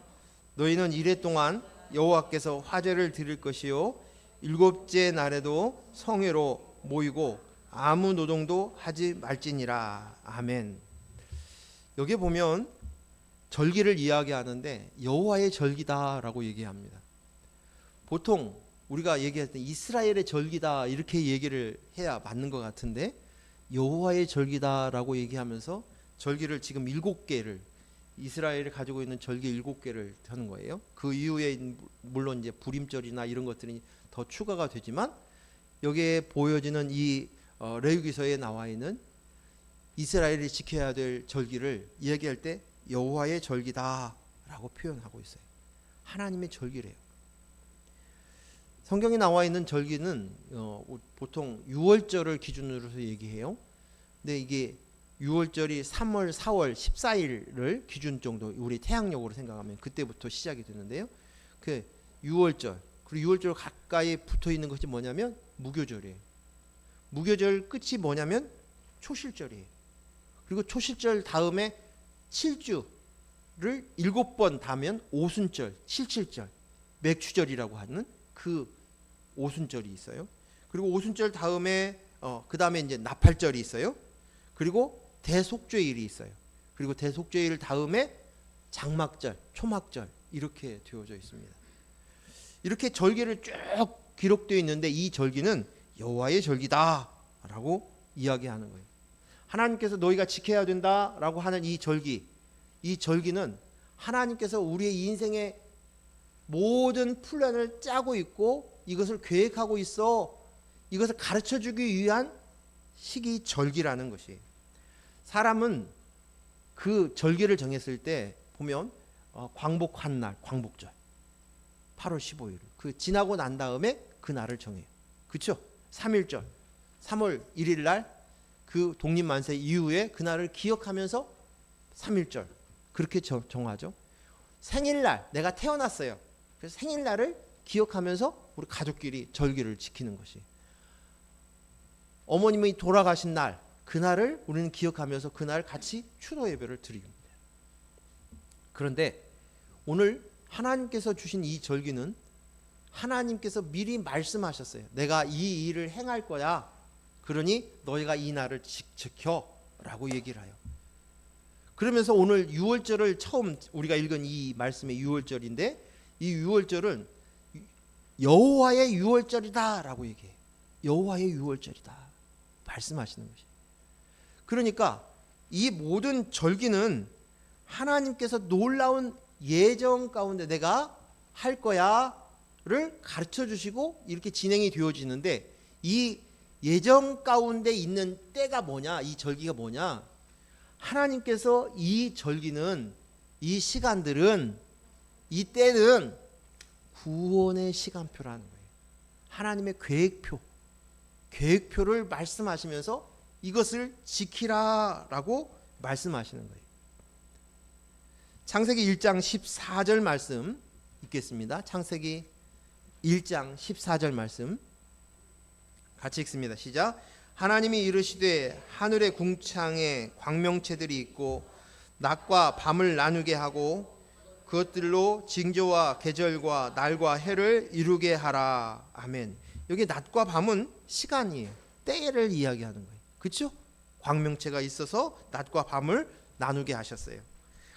너희는 이래 동안 여호와께서 화제를 드릴 것이요 일곱째 날에도 성회로 모이고 아무 노동도 하지 말지니라. 아멘. 여기 보면 절기를 이야기하는데 여호와의 절기다라고 얘기합니다. 보통 우리가 얘기할 때 이스라엘의 절기다 이렇게 얘기를 해야 맞는 것 같은데, 여호와의 절기다라고 얘기하면서 절기를 지금 7개를, 이스라엘이 가지고 있는 절기 7개를 하는 거예요. 그 이후에 물론 이제 불임절이나 이런 것들이 더 추가가 되지만, 여기에 보여지는 이 레위기서에 나와 있는 이스라엘이 지켜야 될 절기를 이야기할 때 여호와의 절기다라고 표현하고 있어요. 하나님의 절기래요. 성경에 나와 있는 절기는 보통 유월절을 기준으로 해서 얘기해요. 근데 이게 6월절이 3월, 4월 14일을 기준 정도 우리 태양력으로 생각하면 그때부터 시작이 되는데요. 그 6월절 그리고 6월절 가까이 붙어 있는 것이 뭐냐면 무교절이에요. 무교절 끝이 뭐냐면 초실절이에요. 그리고 초실절 다음에 7주를 7번 다면 오순절, 칠칠절, 맥추절이라고 하는 그 오순절이 있어요. 그리고 오순절 다음에 그 다음에 이제 나팔절이 있어요. 그리고 대속죄일이 있어요. 그리고 대속죄일 다음에 장막절, 초막절 이렇게 되어져 있습니다. 이렇게 절기를 쭉 기록되어 있는데 이 절기는 여호와의 절기다라고 이야기하는 거예요. 하나님께서 너희가 지켜야 된다라고 하는 이 절기는 하나님께서 우리의 인생의 모든 플랜을 짜고 있고 이것을 계획하고 있어 이것을 가르쳐주기 위한 시기 절기라는 것이에요. 사람은 그 절기를 정했을 때 보면 광복한 날, 광복절 8월 15일 그 지나고 난 다음에 그 날을 정해요. 그렇죠? 3.1절 3월 1일 날 그 독립만세 이후에 그 날을 기억하면서 3.1절 그렇게 정하죠. 생일날 내가 태어났어요. 그래서 생일날을 기억하면서 우리 가족끼리 절기를 지키는 것이 어머님이 돌아가신 날 그날을 우리는 기억하면서 그날 같이 추도 예배를 드립니다. 그런데 오늘 하나님께서 주신 이 절기는 하나님께서 미리 말씀하셨어요. 내가 이 일을 행할 거야. 그러니 너희가 이 날을 지켜라고 얘기를 해요. 그러면서 오늘 6월절을 처음 우리가 읽은 이 말씀의 6월절인데 이 6월절은 여호와의 6월절이다라고 얘기해요. 여호와의 6월절이다 말씀하시는 것이. 그러니까 이 모든 절기는 하나님께서 놀라운 예정 가운데 내가 할 거야를 가르쳐 주시고 이렇게 진행이 되어지는데 이 예정 가운데 있는 때가 뭐냐? 이 절기가 뭐냐? 하나님께서 이 절기는 이 시간들은 이 때는 구원의 시간표라는 거예요. 하나님의 계획표를 말씀하시면서 이것을 지키라라고 말씀하시는 거예요. 창세기 1장 14절 말씀 읽겠습니다. 창세기 1장 14절 말씀 같이 읽습니다. 시작. 하나님이 이르시되 하늘의 궁창에 광명체들이 있고 낮과 밤을 나누게 하고 그것들로 징조와 계절과 날과 해를 이루게 하라. 아멘. 여기 낮과 밤은 시간이에요. 때를 이야기하는 거예요. 그렇죠? 광명체가 있어서 낮과 밤을 나누게 하셨어요.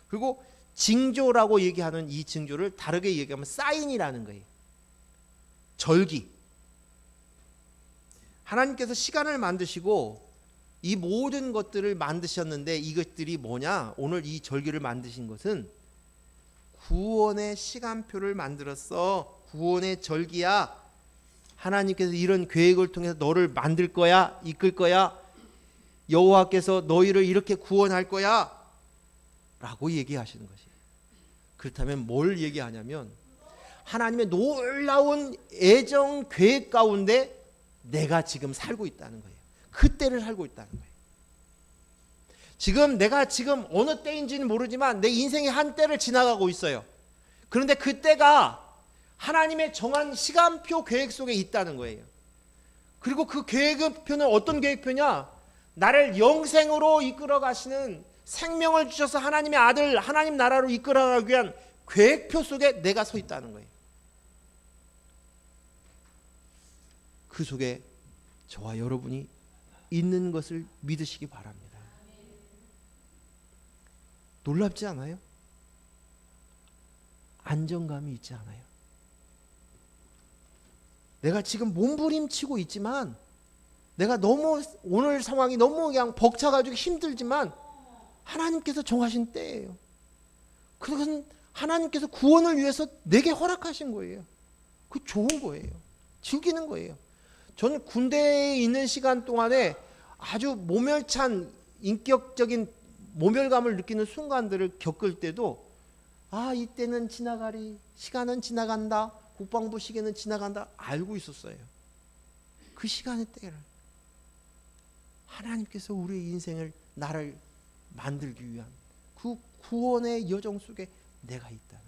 그리고 징조라고 얘기하는 이 징조를 다르게 얘기하면 사인이라는 거예요. 절기. 하나님께서 시간을 만드시고 이 모든 것들을 만드셨는데 이것들이 뭐냐? 오늘 이 절기를 만드신 것은 구원의 시간표를 만들었어. 구원의 절기야. 하나님께서 이런 계획을 통해서 너를 만들 거야. 이끌 거야. 여호와께서 너희를 이렇게 구원할 거야. 라고 얘기하시는 것이에요. 그렇다면 뭘 얘기하냐면 하나님의 놀라운 애정 계획 가운데 내가 지금 살고 있다는 거예요. 그 때를 살고 있다는 거예요. 지금 내가 지금 어느 때인지는 모르지만 내 인생의 한 때를 지나가고 있어요. 그런데 그 때가 하나님의 정한 시간표 계획 속에 있다는 거예요. 그리고 그 계획표는 어떤 계획표냐? 나를 영생으로 이끌어 가시는 생명을 주셔서 하나님의 아들 하나님 나라로 이끌어가기 위한 계획표 속에 내가 서 있다는 거예요. 그 속에 저와 여러분이 있는 것을 믿으시기 바랍니다. 놀랍지 않아요? 안정감이 있지 않아요? 내가 지금 몸부림치고 있지만 내가 너무 오늘 상황이 너무 그냥 벅차가지고 힘들지만 하나님께서 정하신 때예요. 그것은 하나님께서 구원을 위해서 내게 허락하신 거예요. 그 좋은 거예요. 즐기는 거예요. 저는 군대에 있는 시간 동안에 아주 모멸찬 인격적인 모멸감을 느끼는 순간들을 겪을 때도 이때는 지나가리, 시간은 지나간다, 국방부 시계는 지나간다 알고 있었어요. 그 시간의 때를. 하나님께서 우리의 인생을 나를 만들기 위한 그 구원의 여정 속에 내가 있다.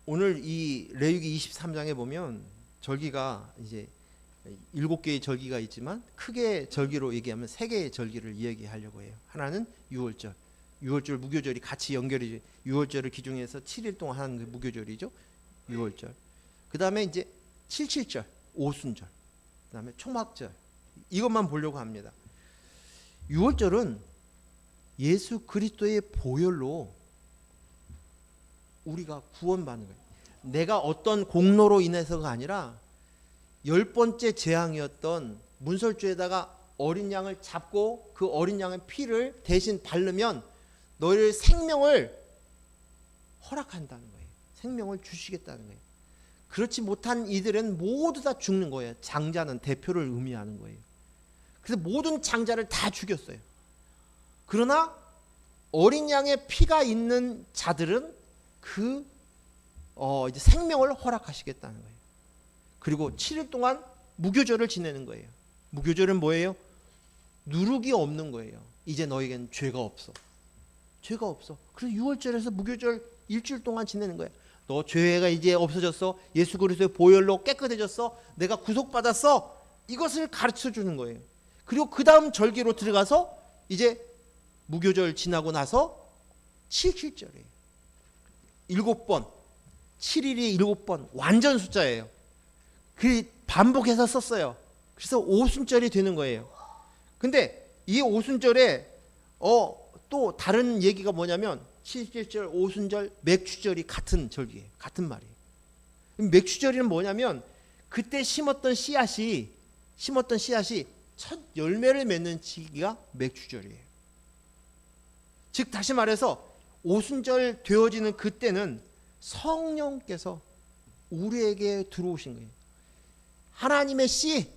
오늘 이 레위기 23장에 보면 절기가 이제 7개의 절기가 있지만 크게 절기로 얘기하면 3개의 절기를 이야기하려고 해요. 하나는 유월절, 유월절 무교절이 같이 연결이 6월절을 기준해서 7일 동안 하는 게 무교절이죠. 6월절. 그 다음에 이제 77절, 오순절, 그 다음에 초막절. 이것만 보려고 합니다. 6월절은 예수 그리스도의 보혈로 우리가 구원받는 거예요. 내가 어떤 공로로 인해서가 아니라 10번째 재앙이었던 문설주에다가 어린 양을 잡고 그 어린 양의 피를 대신 바르면 너희를 생명을 허락한다는 거예요. 생명을 주시겠다는 거예요. 그렇지 못한 이들은 모두 다 죽는 거예요. 장자는 대표를 의미하는 거예요. 그래서 모든 장자를 다 죽였어요. 그러나 어린 양의 피가 있는 자들은 그 이제 생명을 허락하시겠다는 거예요. 그리고 7일 동안 무교절을 지내는 거예요. 무교절은 뭐예요? 누룩이 없는 거예요. 이제 너에겐 죄가 없어. 죄가 없어. 그래서 6월절에서 무교절 일주일 동안 지내는 거예요. 너 죄가 이제 없어졌어. 예수 그리스도의 보혈로 깨끗해졌어. 내가 구속받았어. 이것을 가르쳐 주는 거예요. 그리고 그 다음 절기로 들어가서 이제 무교절 지나고 나서 77절이에요. 7번. 7일이 7번. 완전 숫자예요. 그 반복해서 썼어요. 그래서 오순절이 되는 거예요. 근데 이 오순절에 또 다른 얘기가 뭐냐면 77절, 오순절, 맥추절이 같은 절기예요. 같은 말이에요. 맥추절이는 뭐냐면 그때 심었던 씨앗이 첫 열매를 맺는 시기가 맥추절이에요. 즉 다시 말해서 오순절 되어지는 그때는 성령께서 우리에게 들어오신 거예요. 하나님의 씨,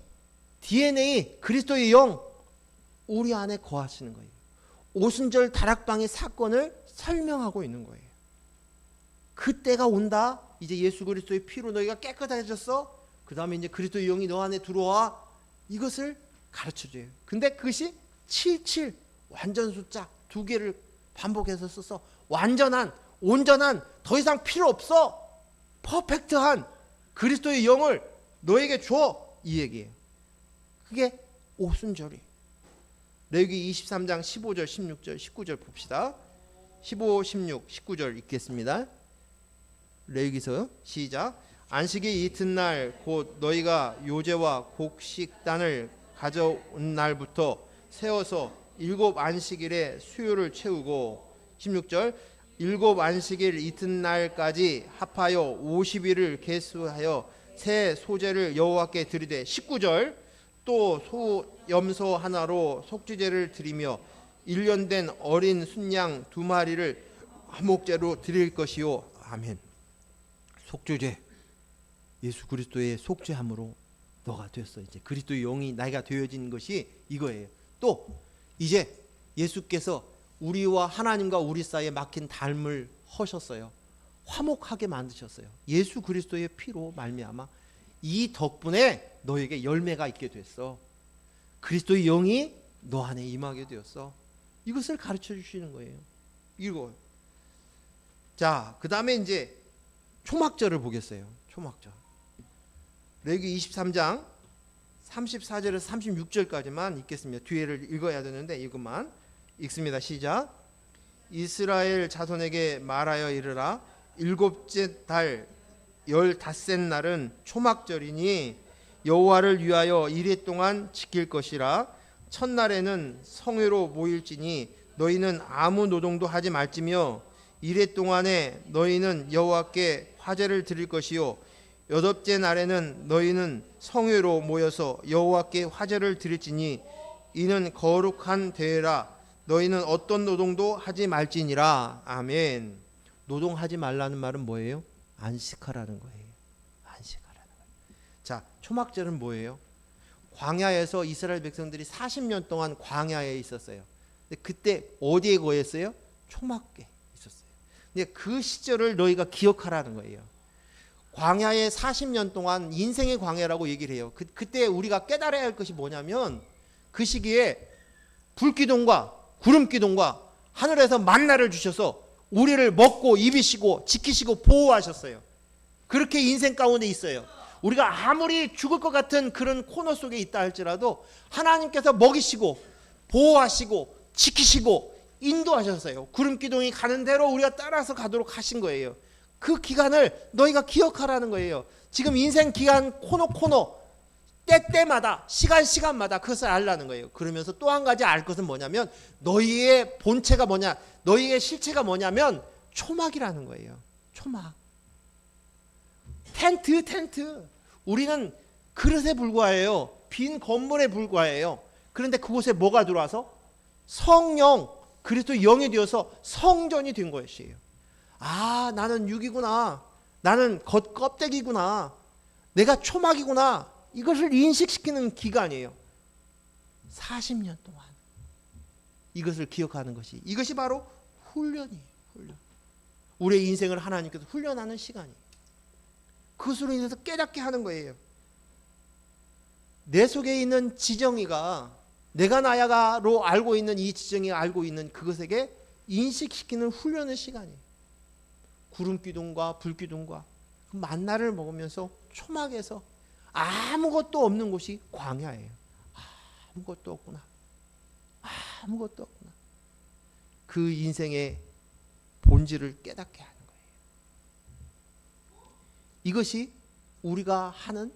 DNA, 그리스도의 영 우리 안에 거하시는 거예요. 오순절 다락방의 사건을 설명하고 있는 거예요. 그때가 온다. 이제 예수 그리스도의 피로 너희가 깨끗해졌어. 그 다음에 이제 그리스도의 영이 너 안에 들어와. 이것을 가르쳐줘요. 근데 그것이 77 완전 숫자 2개를 반복해서 써서 완전한, 온전한, 더 이상 필요 없어. 퍼펙트한 그리스도의 영을 너에게 줘. 이 얘기예요. 그게 오순절이. 레위기 23장 15절, 16절, 19절 봅시다. 15, 16, 19절 읽겠습니다. 레위기서 시작. 안식의 이튿날 곧 너희가 요제와 곡식단을 가져온 날부터 세워서 7 안식일에 수요를 채우고 16절 7 안식일 이튿날까지 합하여 50일을 계수하여 새 소제를 여호와께 드리되 19절 또 소염소 하나로 속죄제를 드리며 1년 된 어린 순양 2마리를 화목제로 드릴 것이요. 아멘. 속죄제. 예수 그리스도의 속죄함으로 너가 됐어. 이제 그리스도의 영이 나이가 되어진 것이 이거예요. 또 이제 예수께서 우리와 하나님과 우리 사이에 막힌 담을 허셨어요. 화목하게 만드셨어요. 예수 그리스도의 피로 말미암아 이 덕분에 너에게 열매가 있게 됐어. 그리스도의 영이 너 안에 임하게 되었어. 이것을 가르쳐 주시는 거예요. 이거. 자, 그 다음에 이제 초막절을 보겠어요. 초막절. 레위기 23장 34절에서 36절까지만 읽겠습니다. 뒤에를 읽어야 되는데 이것만 읽습니다. 시작. 이스라엘 자손에게 말하여 이르라. 7째 달 15셋 날은 초막절이니 여호와를 위하여 1회 동안 지킬 것이라. 첫날에는 성회로 모일지니 너희는 아무 노동도 하지 말지며 1회 동안에 너희는 여호와께 화제를 드릴 것이요 8째 날에는 너희는 성회로 모여서 여호와께 화제를 드릴지니 이는 거룩한 대회라. 너희는 어떤 노동도 하지 말지니라. 아멘. 노동하지 말라는 말은 뭐예요? 안식하라는 거예요. 안식하라는 거예요. 자, 초막절은 뭐예요? 광야에서 이스라엘 백성들이 40년 동안 광야에 있었어요. 근데 그때 어디에 거했어요? 초막에 있었어요. 근데 그 시절을 너희가 기억하라는 거예요. 광야의 40년 동안 인생의 광야라고 얘기를 해요. 그때 우리가 깨달아야 할 것이 뭐냐면 그 시기에 불기둥과 구름기둥과 하늘에서 만나를 주셔서 우리를 먹고 입이시고 지키시고 보호하셨어요. 그렇게 인생 가운데 있어요. 우리가 아무리 죽을 것 같은 그런 코너 속에 있다 할지라도 하나님께서 먹이시고 보호하시고 지키시고 인도하셨어요. 구름기둥이 가는 대로 우리가 따라서 가도록 하신 거예요. 그 기간을 너희가 기억하라는 거예요. 지금 인생 기간 코너 때때마다 시간마다 그것을 알라는 거예요. 그러면서 또 한 가지 알 것은 뭐냐면 너희의 본체가 뭐냐, 너희의 실체가 뭐냐면 초막이라는 거예요. 초막. 텐트. 우리는 그릇에 불과해요. 빈 건물에 불과해요. 그런데 그곳에 뭐가 들어와서 성령, 그리스도 영이 되어서 성전이 된 것이에요. 아, 나는 육이구나. 나는 겉껍데기구나. 내가 초막이구나. 이것을 인식시키는 기간이에요. 40년 동안 이것을 기억하는 것이, 이것이 바로 훈련이에요. 훈련. 우리의 인생을 하나님께서 훈련하는 시간이에요. 그것으로 인해서 깨닫게 하는 거예요. 내 속에 있는 지정이가, 내가 나야가로 알고 있는 이 지정이 알고 있는 그것에게 인식시키는 훈련의 시간이에요. 구름기둥과 불기둥과 만나를 먹으면서 초막에서 아무것도 없는 곳이 광야예요. 아무것도 없구나. 아무것도 없구나. 그 인생의 본질을 깨닫게 하는 거예요. 이것이 우리가 하는,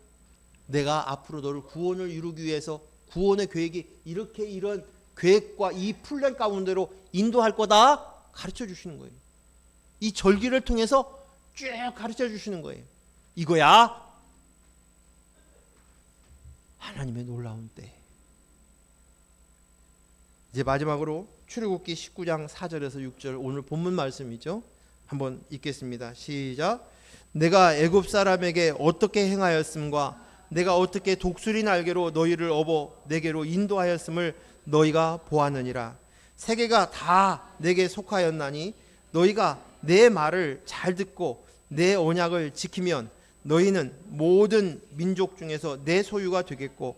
내가 앞으로 너를 구원을 이루기 위해서 구원의 계획이 이렇게 이런 계획과 이 플랜 가운데로 인도할 거다 가르쳐 주시는 거예요. 이 절기를 통해서 쭉 가르쳐 주시는 거예요. 이거야 하나님의 놀라운 때. 이제 마지막으로 출애굽기 19장 4절에서 6절, 오늘 본문 말씀이죠. 한번 읽겠습니다. 시작. 내가 애굽 사람에게 어떻게 행하였음과 내가 어떻게 독수리 날개로 너희를 업어 내게로 인도하였음을 너희가 보았느니라. 세계가 다 내게 속하였나니 너희가 내 말을 잘 듣고 내 언약을 지키면 너희는 모든 민족 중에서 내 소유가 되겠고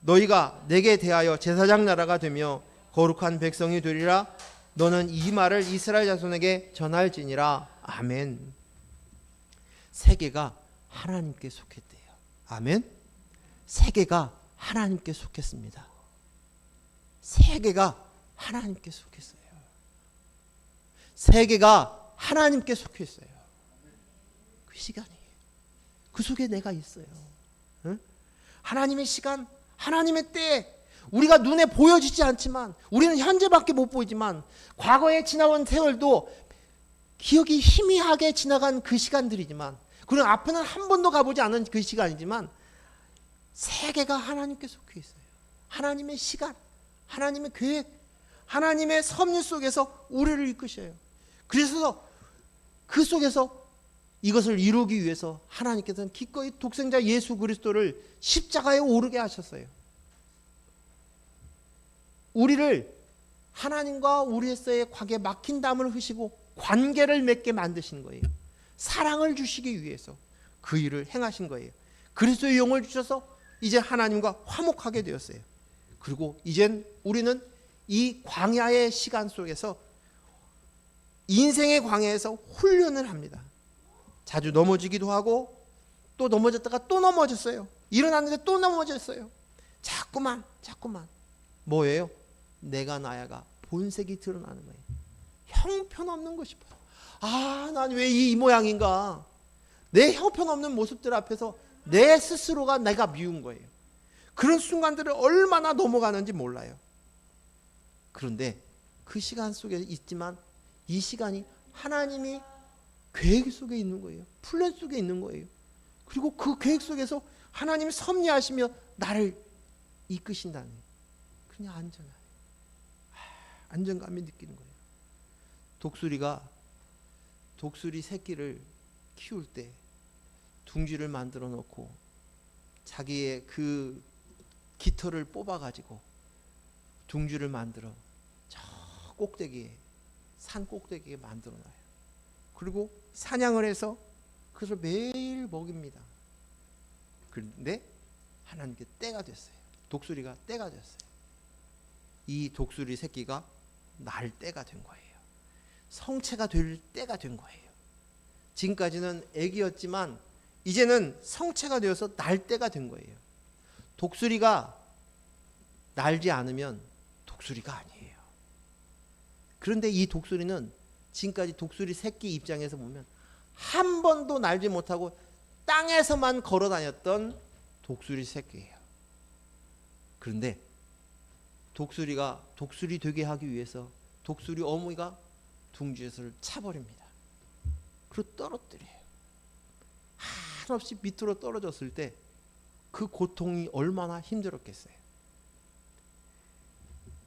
너희가 내게 대하여 제사장 나라가 되며 거룩한 백성이 되리라. 너는 이 말을 이스라엘 자손에게 전할지니라. 아멘. 세계가 하나님께 속했대요. 아멘. 세계가 하나님께 속했습니다. 세계가 하나님께 속했어요. 세계가 하나님께 속했어요. 그 시간이에요. 그 속에 내가 있어요. 응? 하나님의 시간, 하나님의 때, 우리가 눈에 보여지지 않지만, 우리는 현재밖에 못 보이지만 과거에 지나온 세월도 기억이 희미하게 지나간 그 시간들이지만, 그리고 앞에는 한 번도 가보지 않은 그 시간이지만 세계가 하나님께 속해 있어요. 하나님의 시간, 하나님의 계획, 하나님의 섭리 속에서 우리를 이끄셔요. 그래서 그 속에서 이것을 이루기 위해서 하나님께서는 기꺼이 독생자 예수 그리스도를 십자가에 오르게 하셨어요. 우리를 하나님과 우리에서의 관계 막힌 담을 흐시고 관계를 맺게 만드신 거예요. 사랑을 주시기 위해서 그 일을 행하신 거예요. 그리스도의 영을 주셔서 이제 하나님과 화목하게 되었어요. 그리고 이젠 우리는 이 광야의 시간 속에서, 인생의 광야에서 훈련을 합니다. 자주 넘어지기도 하고 또 넘어졌다가 또 넘어졌어요. 일어났는데 또 넘어졌어요. 자꾸만 뭐예요? 내가 나야가 본색이 드러나는 거예요. 형편없는 것이 바로, 아, 난 왜 이 모양인가? 내 형편없는 모습들 앞에서 내 스스로가 내가 미운 거예요. 그런 순간들을 얼마나 넘어가는지 몰라요. 그런데 그 시간 속에 있지만 이 시간이 하나님이 계획 속에 있는 거예요. 플랜 속에 있는 거예요. 그리고 그 계획 속에서 하나님이 섭리하시며 나를 이끄신다는, 그냥 안정감이 느끼는 거예요. 독수리 새끼를 키울 때 둥지를 만들어 놓고 자기의 그 깃털을 뽑아 가지고 둥지를 만들어 저 꼭대기에, 산 꼭대기에 만들어 놔요. 그리고 사냥을 해서 그래서 매일 먹입니다. 그런데 하나님께 때가 됐어요. 독수리가 때가 됐어요. 이 독수리 새끼가 날 때가 된 거예요. 성체가 될 때가 된 거예요. 지금까지는 애기였지만 이제는 성체가 되어서 날 때가 된 거예요. 독수리가 날지 않으면 독수리가 아니에요. 그런데 이 독수리는 지금까지 독수리 새끼 입장에서 보면 한 번도 날지 못하고 땅에서만 걸어 다녔던 독수리 새끼예요. 그런데 독수리가 독수리 되게 하기 위해서 독수리 어머니가 둥지에서를 차버립니다. 그리고 떨어뜨려요. 한없이 밑으로 떨어졌을 때 그 고통이 얼마나 힘들었겠어요.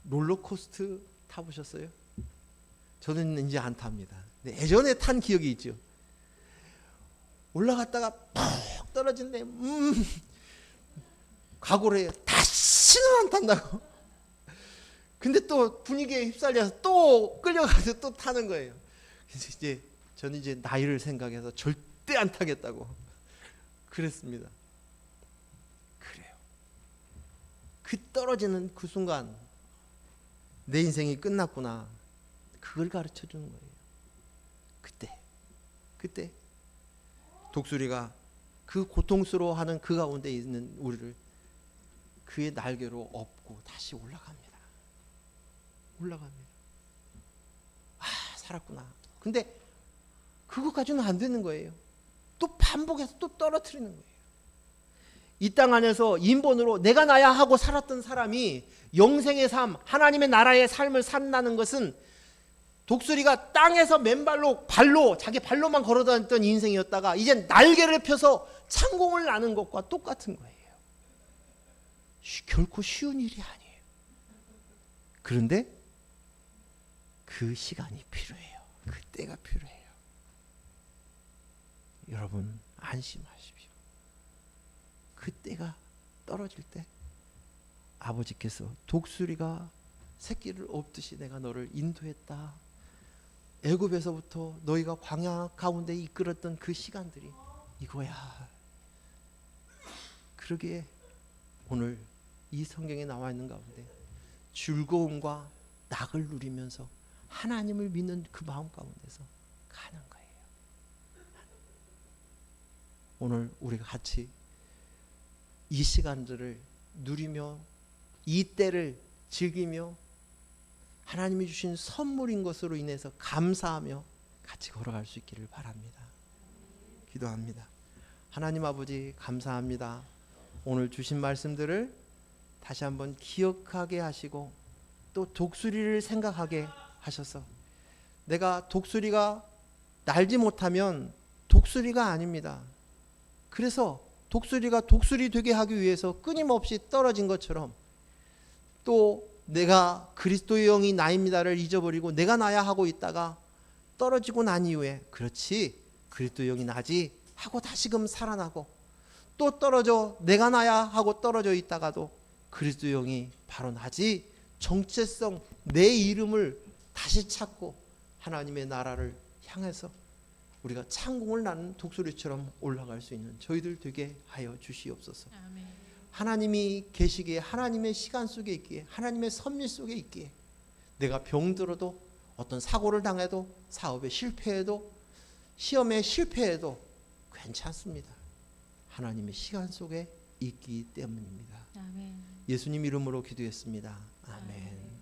롤러코스터 타보셨어요? 저는 이제 안 탑니다. 근데 예전에 탄 기억이 있죠. 올라갔다가 푹 떨어진데 각오를 해요. 다시는 안 탄다고. 근데 또 분위기에 휩쓸려서 또 끌려가서 또 타는 거예요. 그래서 이제 저는 이제 나이를 생각해서 절대 안 타겠다고 그랬습니다. 그래요. 그 떨어지는 그 순간 내 인생이 끝났구나. 그걸 가르쳐 주는 거예요. 그때 독수리가 그 고통스러워하는 그 가운데 있는 우리를 그의 날개로 업고 다시 올라갑니다. 아, 살았구나. 근데 그것까지는 안 되는 거예요. 또 반복해서 또 떨어뜨리는 거예요. 이 땅 안에서 인본으로 내가 나야 하고 살았던 사람이 영생의 삶, 하나님의 나라의 삶을 산다는 것은 독수리가 땅에서 맨발로 자기 발로만 걸어다녔던 인생이었다가 이제 날개를 펴서 창공을 나는 것과 똑같은 거예요. 결코 쉬운 일이 아니에요. 그런데 그 시간이 필요해요. 그 때가 필요해요. 여러분 안심하십시오. 그 때가 떨어질 때 아버지께서 독수리가 새끼를 업듯이 내가 너를 인도했다. 애굽에서부터 너희가 광야 가운데 이끌었던 그 시간들이 이거야. 그러기에 오늘 이 성경에 나와 있는 가운데 즐거움과 낙을 누리면서 하나님을 믿는 그 마음 가운데서 가는 거예요. 오늘 우리가 같이 이 시간들을 누리며 이 때를 즐기며 하나님이 주신 선물인 것으로 인해서 감사하며 같이 걸어갈 수 있기를 바랍니다. 기도합니다. 하나님 아버지 감사합니다. 오늘 주신 말씀들을 다시 한번 기억하게 하시고 또 독수리를 생각하게 하셔서 내가 독수리가 날지 못하면 독수리가 아닙니다. 그래서 독수리가 독수리 되게 하기 위해서 끊임없이 떨어진 것처럼 또 내가 그리스도의 영이 나입니다를 잊어버리고 내가 나야 하고 있다가 떨어지고 난 이후에 그렇지 그리스도의 영이 나지 하고 다시금 살아나고 또 떨어져 내가 나야 하고 떨어져 있다가도 그리스도의 영이 바로 나지 정체성 내 이름을 다시 찾고 하나님의 나라를 향해서 우리가 창공을 나는 독수리처럼 올라갈 수 있는 저희들 되게 하여 주시옵소서. 아멘. 하나님이 계시기에 하나님의 시간 속에 있기에 하나님의 섭리 속에 있기에 내가 병들어도 어떤 사고를 당해도 사업에 실패해도 시험에 실패해도 괜찮습니다. 하나님의 시간 속에 있기 때문입니다. 아멘. 예수님 이름으로 기도했습니다. 아멘.